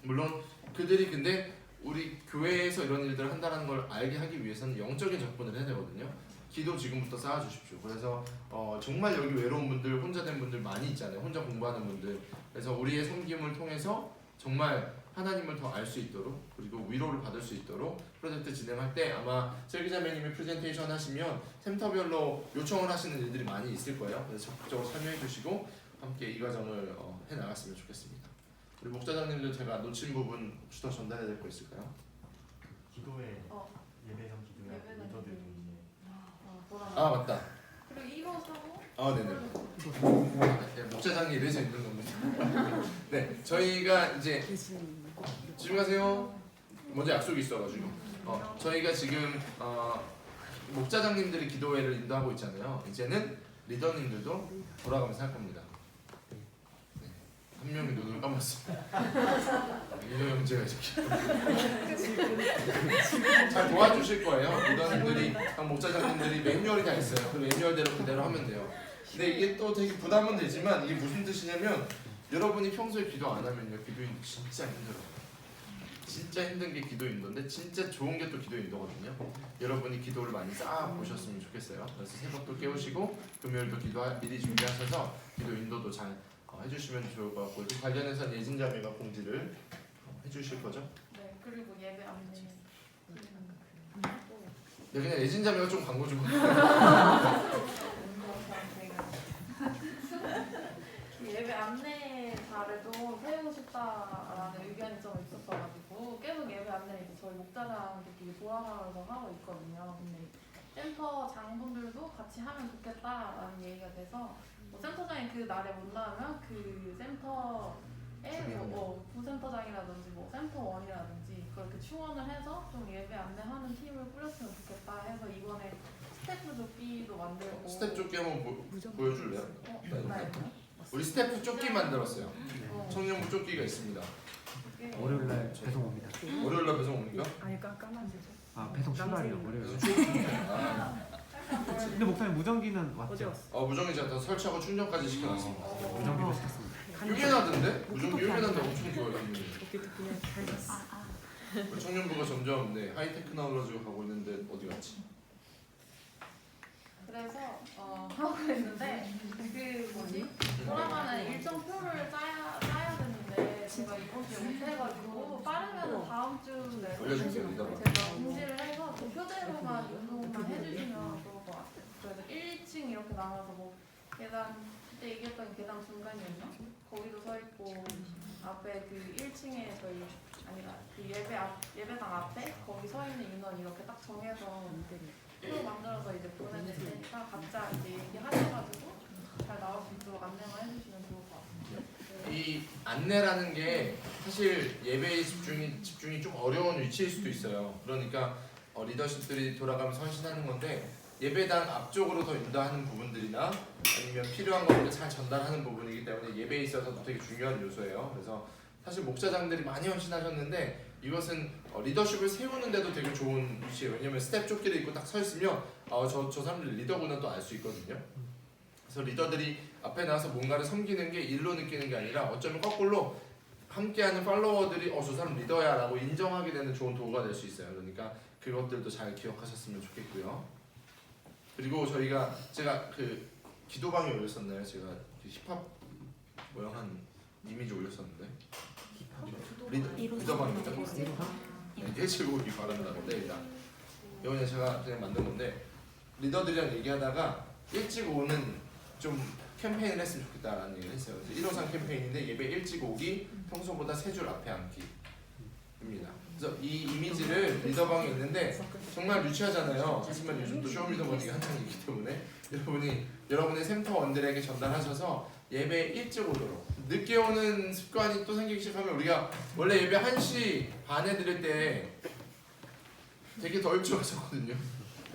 물론 그들이 근데 우리 교회에서 이런 일들을 한다는 걸 알게 하기 위해서는 영적인 접근을 해야 되거든요. 기도 지금부터 쌓아주십시오. 그래서 정말 여기 외로운 분들, 혼자 된 분들 많이 있잖아요. 혼자 공부하는 분들. 그래서 우리의 섬김을 통해서 정말 하나님을 더 알 수 있도록 그리고 위로를 받을 수 있도록 프로젝트 진행할 때 아마 설기자매님이 프레젠테이션 하시면 샘터별로 요청을 하시는 일들이 많이 있을 거예요. 그래서 적극적으로 참여해 주시고 함께 이 과정을 해나갔으면 좋겠습니다. 우리 목사장님들 제가 놓친 부분 혹시 더 전달해야 될 거 있을까요? 기도회 예배당 기도회 예배당 리더들 기도회. 동의에 아 맞다. 그리고 이거 사고 아 네네. 네, 목사장이 이래서 있는 겁니다. 네, 저희가 이제 집에 가세요. 먼저 약속이 있어가지고 저희가 지금 목사장님들이 기도회를 인도하고 있잖아요. 이제는 리더님들도 돌아가면서 할 겁니다. 네, 한 명이 눈을 감았어. 민호 형제가 이렇게 잘 도와주실 거예요. 리더님들이, 목사장님들이 매뉴얼이 다 있어요. 그 매뉴얼대로 그대로 하면 돼요. 근데 이게 또 되게 부담은 되지만 이게 무슨 뜻이냐면 여러분이 평소에 기도 안 하면요 기도인도 진짜 힘들어요. 진짜 힘든 게 기도 인도인데 진짜 좋은 게 또 기도 인도거든요. 여러분이 기도를 많이 쌓아 보셨으면 좋겠어요. 그래서 새벽도 깨우시고 금요일도 기도 미리 준비하셔서 기도 인도도 잘 해주시면 좋을 것 같고 그 관련해서 예진자매가 공지를 해주실 거죠? 네 그리고 예배 안내. 네 그냥 예진자매가 좀 광고 좀. 예배 안내자를 좀 세우고 싶다라는 의견이 좀 있었어가지고 계속 예배 안내를 이제 저희 목자장들끼리 돌아가면서 하고 있거든요. 근데 센터 장분들도 같이 하면 좋겠다라는 얘기가 돼서 뭐 센터장이 그 날에 못 나오면 그 센터에 부센터장이라든지 뭐 센터원이라든지 그렇게 충원을 해서 좀 예배 안내하는 팀을 꾸렸으면 좋겠다 해서 이번에 스태프 조끼도 만들고 스텝 조끼 한번 보여줄래요? 네. 우리 스태프 조끼 만들었어요. 청년부 조끼가 있습니다. 월요일날 배송 옵니다. 월요일날 배송 옵니까? 아니 까만색이죠. 아 배송 출발이요 월요일. 아, 근데 목사님 무전기는 왔죠? 무전기 제가 다 설치하고 충전까지 시켜놨습니다. 무전기도 시켰습니다. 유연하던데? 무전기 유연한데 엄청 좋아요. 그냥 잘 샀어. 우리 청년부가 점점 하이테크놀로지로 가고 있는데 어디 갔지? 그래서 하고 있는데 그 뭐지 돌아가는 일정표를 짜야 되는데 제가 이번 주에 못해가지고 빠르면 다음 주 내로 올려주세요, 리더가. 제가 공지를 해서 그 표대로만 운동만 해주시면 좋을 것 같아요. 그래서 1, 2층 이렇게 나눠서 뭐 계단 그때 얘기했던 계단 중간이었나? 거기도 서 있고 앞에 그 1층에 저희 아니라 그 예배당 앞에 거기 서 있는 인원 이렇게 딱 정해서 표 만들어서 이제 보내줄 테니까 각자 이제 얘기하셔가지고 잘 나올 수 있도록 안내만 해주시면 좋을 것 같아요. 이 안내라는 게 사실 예배의 집중이 좀 어려운 위치일 수도 있어요. 그러니까 리더십들이 돌아가면서 헌신하는 건데 예배당 앞쪽으로 더 인도하는 부분들이나 아니면 필요한 것들을 잘 전달하는 부분이기 때문에 예배에 있어서도 되게 중요한 요소예요. 그래서 사실 목사장들이 많이 헌신하셨는데 이것은 리더십을 세우는데도 되게 좋은 위치예요. 왜냐면 스텝 조끼를 입고 딱 서 있으면 저 사람들 리더구나 또 알 수 있거든요. 그래서 리더들이 앞에 나와서 뭔가를 섬기는 게 일로 느끼는 게 아니라 어쩌면 거꾸로 함께하는 팔로워들이 저 사람 리더야 라고 인정하게 되는 좋은 도구가 될 수 있어요. 그러니까 그것들도 잘 기억하셨으면 좋겠고요. 그리고 제가 그 기도방에 올렸었나요? 제가 그 힙합 모양한 이미지 올렸었는데 리더방입니다. 일찍 오기 바란다. 네, 일단 이거는 제가 그냥 만든 건데 리더들이랑 얘기하다가 일찍 오는 좀 캠페인을 했으면 좋겠다라는 얘기를 했어요. 그래서 1호상 캠페인인데 예배 일찍 오기, 평소보다 3줄 앞에 앉기입니다. 그래서 이 이미지를 리더방에 있는데 정말 유치하잖아요. 하지만 요즘 또 쇼미더머니가 한창이기 때문에 여러분의 센터원들에게 전달하셔서 예배 일찍 오도록. 늦게 오는 습관이 또 생기기 시작하면 우리가 원래 예배 1시 반에 드릴 때 되게 더 일찍 왔었거든요.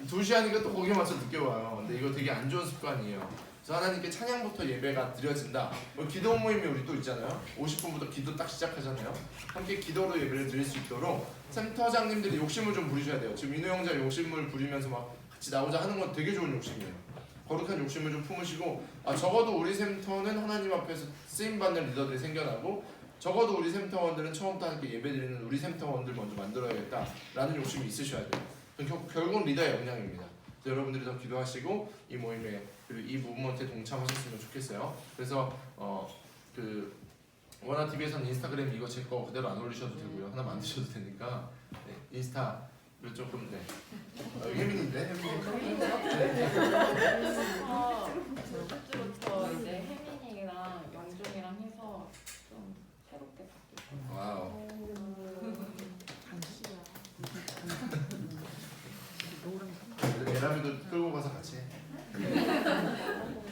2시 하니까 또 거기에 맞춰 늦게 와요. 근데 이거 되게 안 좋은 습관이에요. 그래서 하나님께 찬양부터 예배가 드려진다. 기도 모임이 우리 또 있잖아요. 50분부터 기도 딱 시작하잖아요. 함께 기도로 예배를 드릴 수 있도록 센터장님들이 욕심을 좀 부리셔야 돼요. 지금 민호 형제가 욕심을 부리면서 막 같이 나오자 하는 건 되게 좋은 욕심이에요. 거룩한 욕심을 좀 품으시고 적어도 우리 센터는 하나님 앞에서 쓰임받는 리더들이 생겨나고 적어도 우리 센터원들은 처음부터 함께 예배드리는 우리 센터원들 먼저 만들어야겠다라는 욕심이 있으셔야 돼요. 결국은 리더의 역량입니다. 여러분들이 더 기도하시고 이 모임에 그리고 이 무브먼트에 동참하셨으면 좋겠어요. 그래서 원아 TV에서는 인스타그램 이거 제 거 그대로 안 올리셔도 되고요. 하나 만드셔도 되니까 인스타를 조금 혜민인데 첫주부터 이제 혜민이랑 영종이랑 해서 좀 새롭게 바뀌었어요. 와우. 예람이도 끌고 가서 같이 해.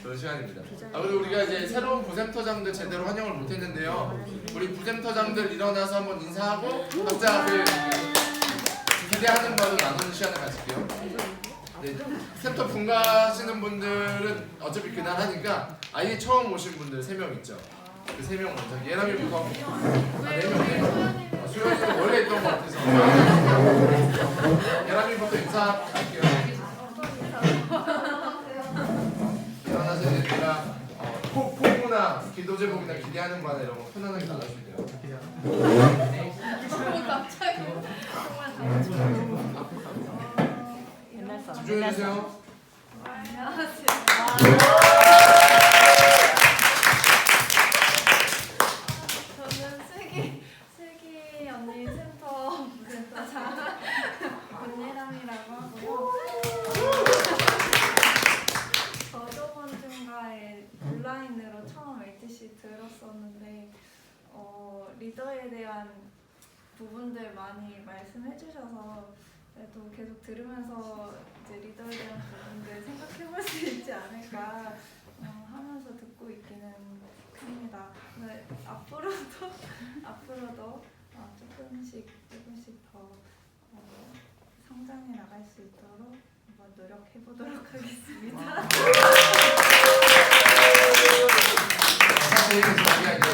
그런 시간입니다. 그리고 우리가 이제 새로운 부센터장들 제대로 환영을 못했는데요. 우리 부센터장들 일어나서 한번 인사하고 각자 기대하는 바로 나누는 시간을 가질게요. 네, 센터 분가하시는 분들은 어차피 그날 하니까 아예 처음 오신 분들 3명 있죠. 그 3명 먼저 예람이부터 4명 수현이는 원래 있던 것 같아서 예람이부터 인사할게요. 일어나서 이제 제가 포부나 기도 제목이나 기대하는 바나 이런 거 편안하게 나눠주면 돼요. 집중해주세요. 저는 슬기 언니 센터 부센터장 권예람이라고 하고요. 저저번 주인가에 온라인으로 처음 LTC 들었었는데 리더에 대한 부분들 많이 말씀해 주셔서 또 계속 들으면서 이제 리더에 대한 부분들 생각해 볼 수 있지 않을까 하면서 듣고 있기는 합니다. 네, 앞으로도 조금씩 더 성장해 나갈 수 있도록 한번 노력해 보도록 하겠습니다. 사실 저희가 이제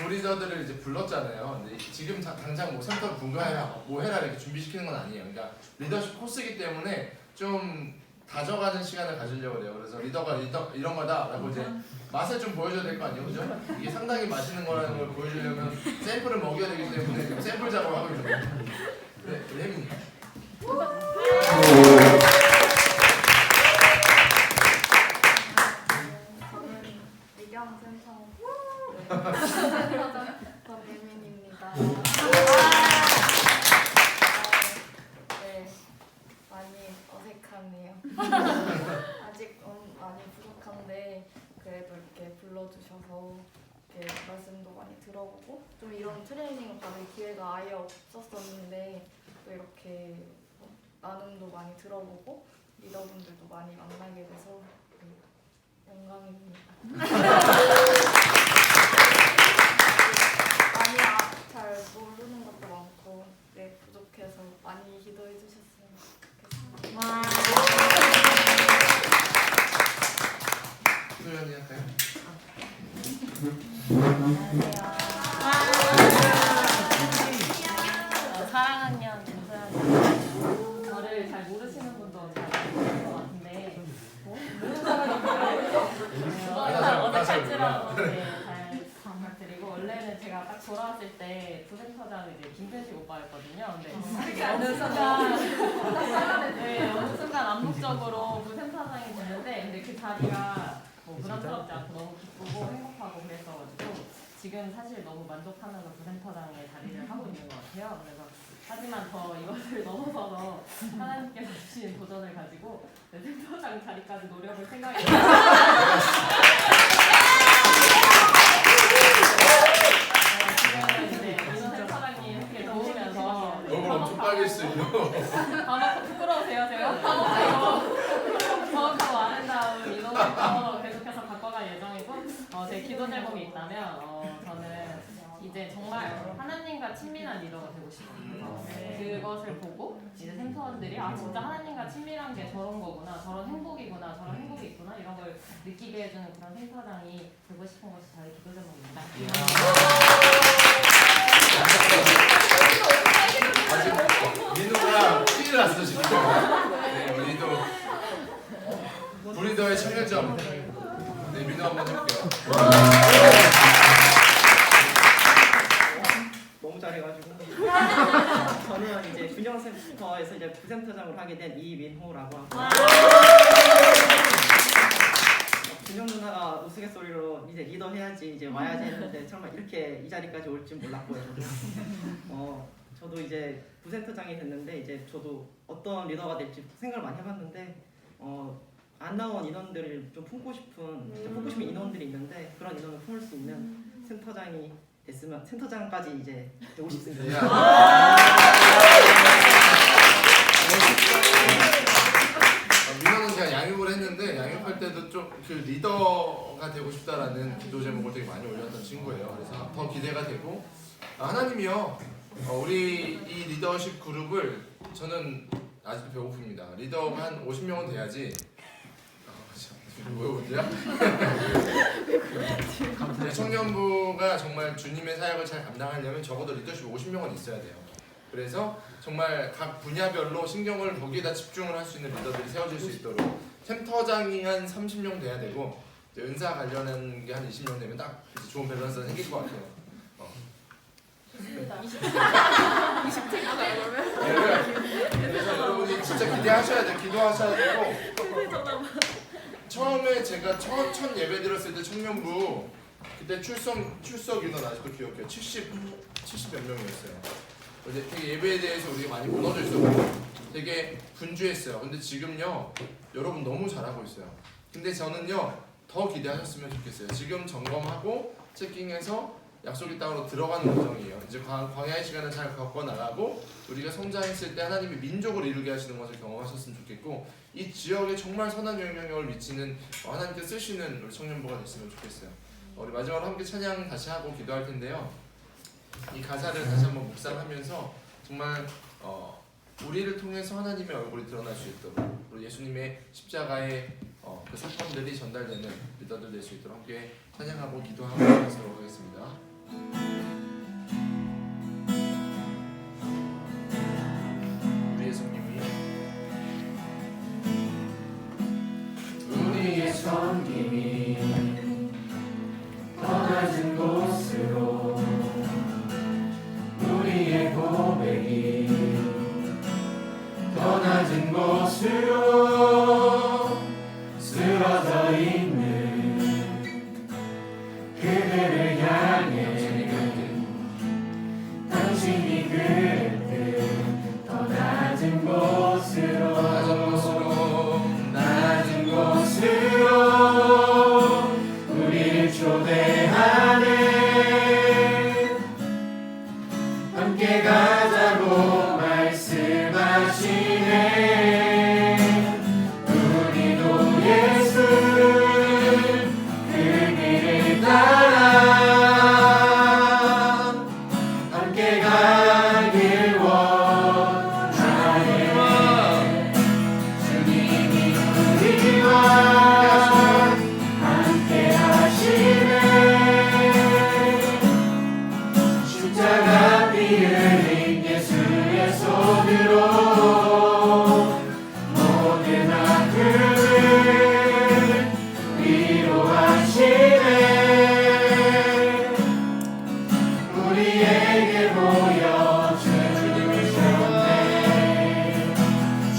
리더들을 이제 불렀잖아요. 근데 지금 당장 뭐 센터 분가해라, 뭐 해라 이렇게 준비시키는 건 아니에요. 그러니까 리더십 코스이기 때문에 좀 다져가는 시간을 가지려고 해요. 그래서 리더가 이런 거다라고 이제 맛을 좀 보여줘야 될 거 아니에요, 그죠? 이게 상당히 맛있는 거라는 걸 보여주려면 샘플을 먹여야 되기 때문에 지금 샘플 작업을 하고 있는 거예요. 그래, 우리 혜민이. 미경 센터 권예민입니다. 네, 많이 어색하네요. 아직 많이 부족한데 그래도 이렇게 불러주셔서 이렇게 말씀도 많이 들어보고 좀 이런 트레이닝을 받을 기회가 아예 없었었는데 또 이렇게 나눔도 많이 들어보고 리더분들도 많이 만나게 돼서 영광입니다. 많이 잘 모르는 것도 많고 부족해서 많이 기도해 주셨으면 좋겠습니다. 소연이 할까요? 사랑하는 김소연이 저를 잘 모르시는 분도 잘 아실 것 같은데 모르는 사람이 어색할지라도 잘 부탁드리고 원래는 제가 딱 돌아왔을 때 부센터장 이제 김준식 오빠였거든요. 근데 어느 순간 암묵적으로 부센터장이 됐는데 근데 그 자리가 뭐 부담스럽지 않고 너무 기쁘고 행복하고 그랬어가지고 지금 사실 너무 만족하면서 부센터장의 자리를 하고 있는 것 같아요. 그래서 하지만 더 이것을 넘어서서 하나님께서 주신 도전을 가지고 센터장 자리까지 노력을 생각해 지금 이제 민호 센터장님 이렇게 도우면서 너무 엄청 빨개졌어요. 부끄러우세요? 제가 정확하고 아름다운 민호센터 계속해서 바꿔갈 예정이고 제 기도 제목이 있다면 저는 이제 이제 정말 하나님과 친밀한 리더가 되고 싶어요. 그것을 보고 이제 센터원들이 아 진짜 하나님과 친밀한 게 저런 거구나, 저런 행복이구나, 저런 행복이 있구나 이런 걸 느끼게 해주는 그런 센터장이 되고 싶은 것이 저의 기도 제목입니다. 아직 민우가 큰일 났어 지금. 네, 우리도 브리더의 청일점. 네, 민우 한번 해볼게요. 너무 잘해가지고 저는 이제 균형센터에서 이제 부센터장으로 하게 된 이민호라고 하고 균형 누나가 우스갯소리로 이제 리더 해야지 이제 와야지 했는데 정말 이렇게 이 자리까지 올 줄 몰랐고요. 저도 이제 부센터장이 됐는데 이제 저도 어떤 리더가 될지 생각을 많이 해봤는데 안 나온 인원들을 좀 품고 싶은 인원들이 있는데 그런 인원을 품을 수 있는 센터장이 됐으면 센터장까지 이제 되고 싶습니다. 민호는 제가 양육을 했는데 양육할 때도 좀 그 리더가 되고 싶다라는 기도 제목을 되게 많이 올렸던 친구예요. 그래서 더 기대가 되고 하나님이요 우리 이 리더십 그룹을 저는 아직도 배고픕니다. 리더가 한 50명은 돼야지. 왜 웃냐? 청년부가 정말 주님의 사역을 잘 감당하려면 적어도 리더십 50명은 있어야 돼요. 그래서 정말 각 분야별로 신경을 거기에다 집중을 할 수 있는 리더들이 세워질 수 있도록 센터장이 한 30명 돼야 되고 은사 관련한 게 한 20명 되면 딱 좋은 밸런스가 생길 것 같아요. 그래서 여러분이 진짜 기대하셔야 돼요. 기도하셔야 되고 처음에 제가 첫 예배 드렸을 때 청년부 그때 출석 인원 아직도 기억해요. 70 몇 명이었어요. 근데 되게 예배에 대해서 우리가 많이 무너져 있었고 되게 분주했어요. 근데 지금요 여러분 너무 잘하고 있어요. 근데 저는요 더 기대하셨으면 좋겠어요. 지금 점검하고 체킹해서 약속의 땅으로 들어가는 과정이에요. 이제 광야의 시간을 잘 겪어 나가고 우리가 성장했을 때 하나님이 민족을 이루게 하시는 것을 경험하셨으면 좋겠고 이 지역에 정말 선한 영향력을 미치는 하나님께 쓰시는 우리 청년부가 됐으면 좋겠어요. 우리 마지막으로 함께 찬양 다시 하고 기도할 텐데요. 이 가사를 다시 한번 묵상하면서 정말 우리를 통해서 하나님의 얼굴이 드러날 수 있도록 그리고 예수님의 십자가의 그 사건들이 전달되는 리더들 될 수 있도록 함께 찬양하고 기도하고 하도록 하겠습니다. 우리 예수님이 우리의 섬김이 더 낮은 곳으로 우리의 고백이 더 낮은 곳으로 쓰러져 있는 그들을 향해 당신이 그릴 듯더 낮은 곳으로 낮은 곳으로 우리를 초대하네 함께 가자고 말씀하시네 우리도 예수 그 길을 따라 함께 가길 원하네 주님이 우리와 함께 하시네 십자가 피 흘린 예수의 손으로 모든 아픔을 위로하시네 우리에게 보여주셨네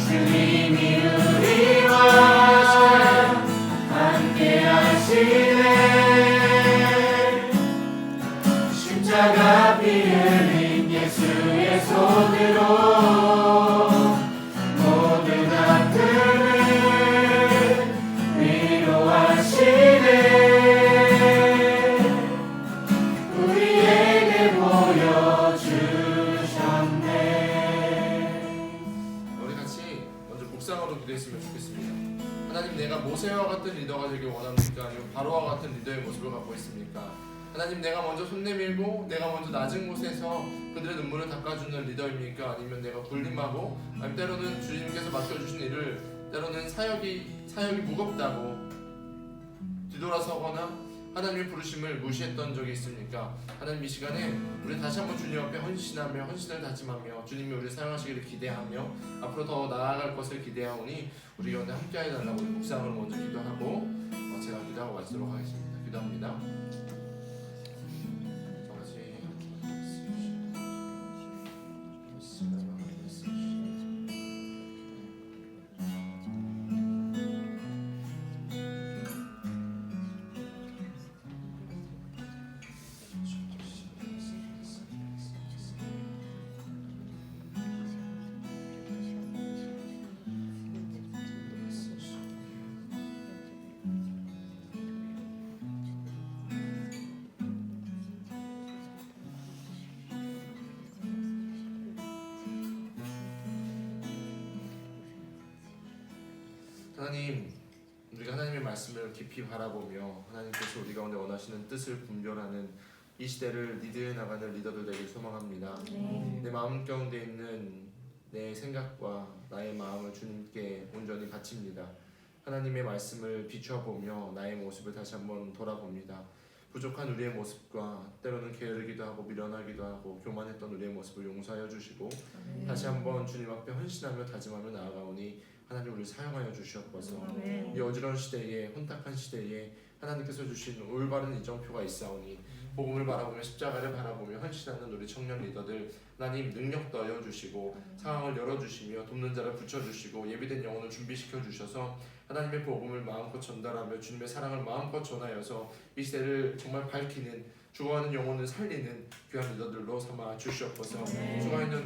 주님이 우리와 함께 하시네 십자가 피 흘린 예수의 손으로 모든 아픔을 위로하시네 우리에게 보여주셨네. 우리 같이 먼저 묵상으로 기도했으면 좋겠습니다. 하나님 내가 모세와 같은 리더가 되길 원합니까? 아니면 바로와 같은 리더의 모습을 갖고 있습니까? 하나님, 내가 먼저 손 내밀고 내가 먼저 낮은 곳에서 그들의 눈물을 닦아주는 리더입니까? 아니면 내가 군림하고, 아니면 때로는 주님께서 맡겨주신 일을 때로는 사역이 무겁다고 뒤돌아서거나 하나님의 부르심을 무시했던 적이 있습니까? 하나님, 이 시간에 우리 다시 한번 주님 앞에 헌신하며 헌신을 다짐하며 주님이 우리를 사용하시기를 기대하며 앞으로 더 나아갈 것을 기대하오니 우리 가운데 함께해 달라고 묵상을 먼저 기도하고 제가 기도하고 마치도록 하겠습니다. 기도합니다. 하나님, 우리가 하나님의 말씀을 깊이 바라보며 하나님께서 우리 가운데 원하시는 뜻을 분별하는 이 시대를 리드해 나가는 리더들 되길 소망합니다. 내 마음 가운데 있는 내 생각과 나의 마음을 주님께 온전히 바칩니다. 하나님의 말씀을 비춰보며 나의 모습을 다시 한번 돌아봅니다. 부족한 우리의 모습과 때로는 게으르기도 하고 미련하기도 하고 교만했던 우리의 모습을 용서하여 주시고 다시 한번 주님 앞에 헌신하며 다짐하며 나아가오니 하나님, 우리를 사용하여 주시옵소서. 이 어지러운 시대에, 혼탁한 시대에 하나님께서 주신 올바른 이정표가 있사오니 복음을 바라보며 십자가를 바라보며 헌신하는 우리 청년 리더들 하나님, 능력 더하여 주시고 상황을 열어주시며 돕는 자를 붙여주시고 예비된 영혼을 준비시켜 주셔서 하나님의 복음을 마음껏 전달하며 주님의 사랑을 마음껏 전하여서 이 시대를 정말 밝히는, 죽어가는 영혼을 살리는 귀한 리더들로 삼아 주시옵소서.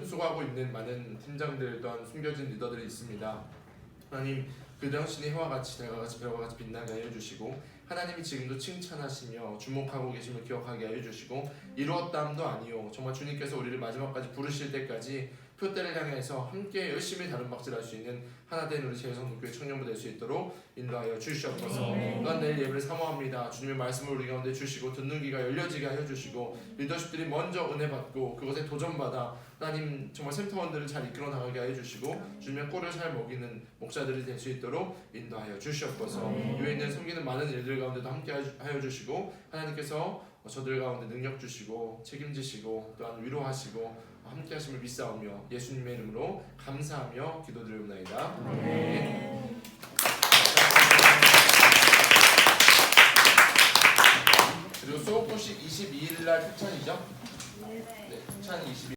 수고하고 있는 많은 팀장들 또한 숨겨진 리더들이 있습니다. 하나님, 그 당신의 해와 같이 달과 같이 별과 같이 빛나게 하여 주시고 하나님이 지금도 칭찬하시며 주목하고 계심을 기억하게 하여 주시고 이루었다함도 아니요, 정말 주님께서 우리를 마지막까지 부르실 때까지 표대를 향해서 함께 열심히 다름박질할 수 있는 하나된 우리 제일성교회 청년부 될 수 있도록 인도하여 주시옵소서. 또한 내일 예배를 사모합니다. 주님의 말씀을 우리 가운데 주시고 듣는 귀가 열려지게 하여 주시고 리더십들이 먼저 은혜 받고 그것에 도전받아 하나님 정말 센터원들을 잘 이끌어 나가게 하여 주시고 주님의 꼴을 잘 먹이는 목자들이 될 수 있도록 인도하여 주시옵소서. 교회에 있는 섬기는 많은 일들 가운데도 함께 하여 주시고 하나님께서 저들 가운데 능력 주시고 책임지시고 또한 위로하시고 함께 하심을 믿사오며 예수님의 이름으로 감사하며 기도드리옵나이다. 아멘. 그리고 수업부식 22일날 특찬이죠? 네, 특찬 22일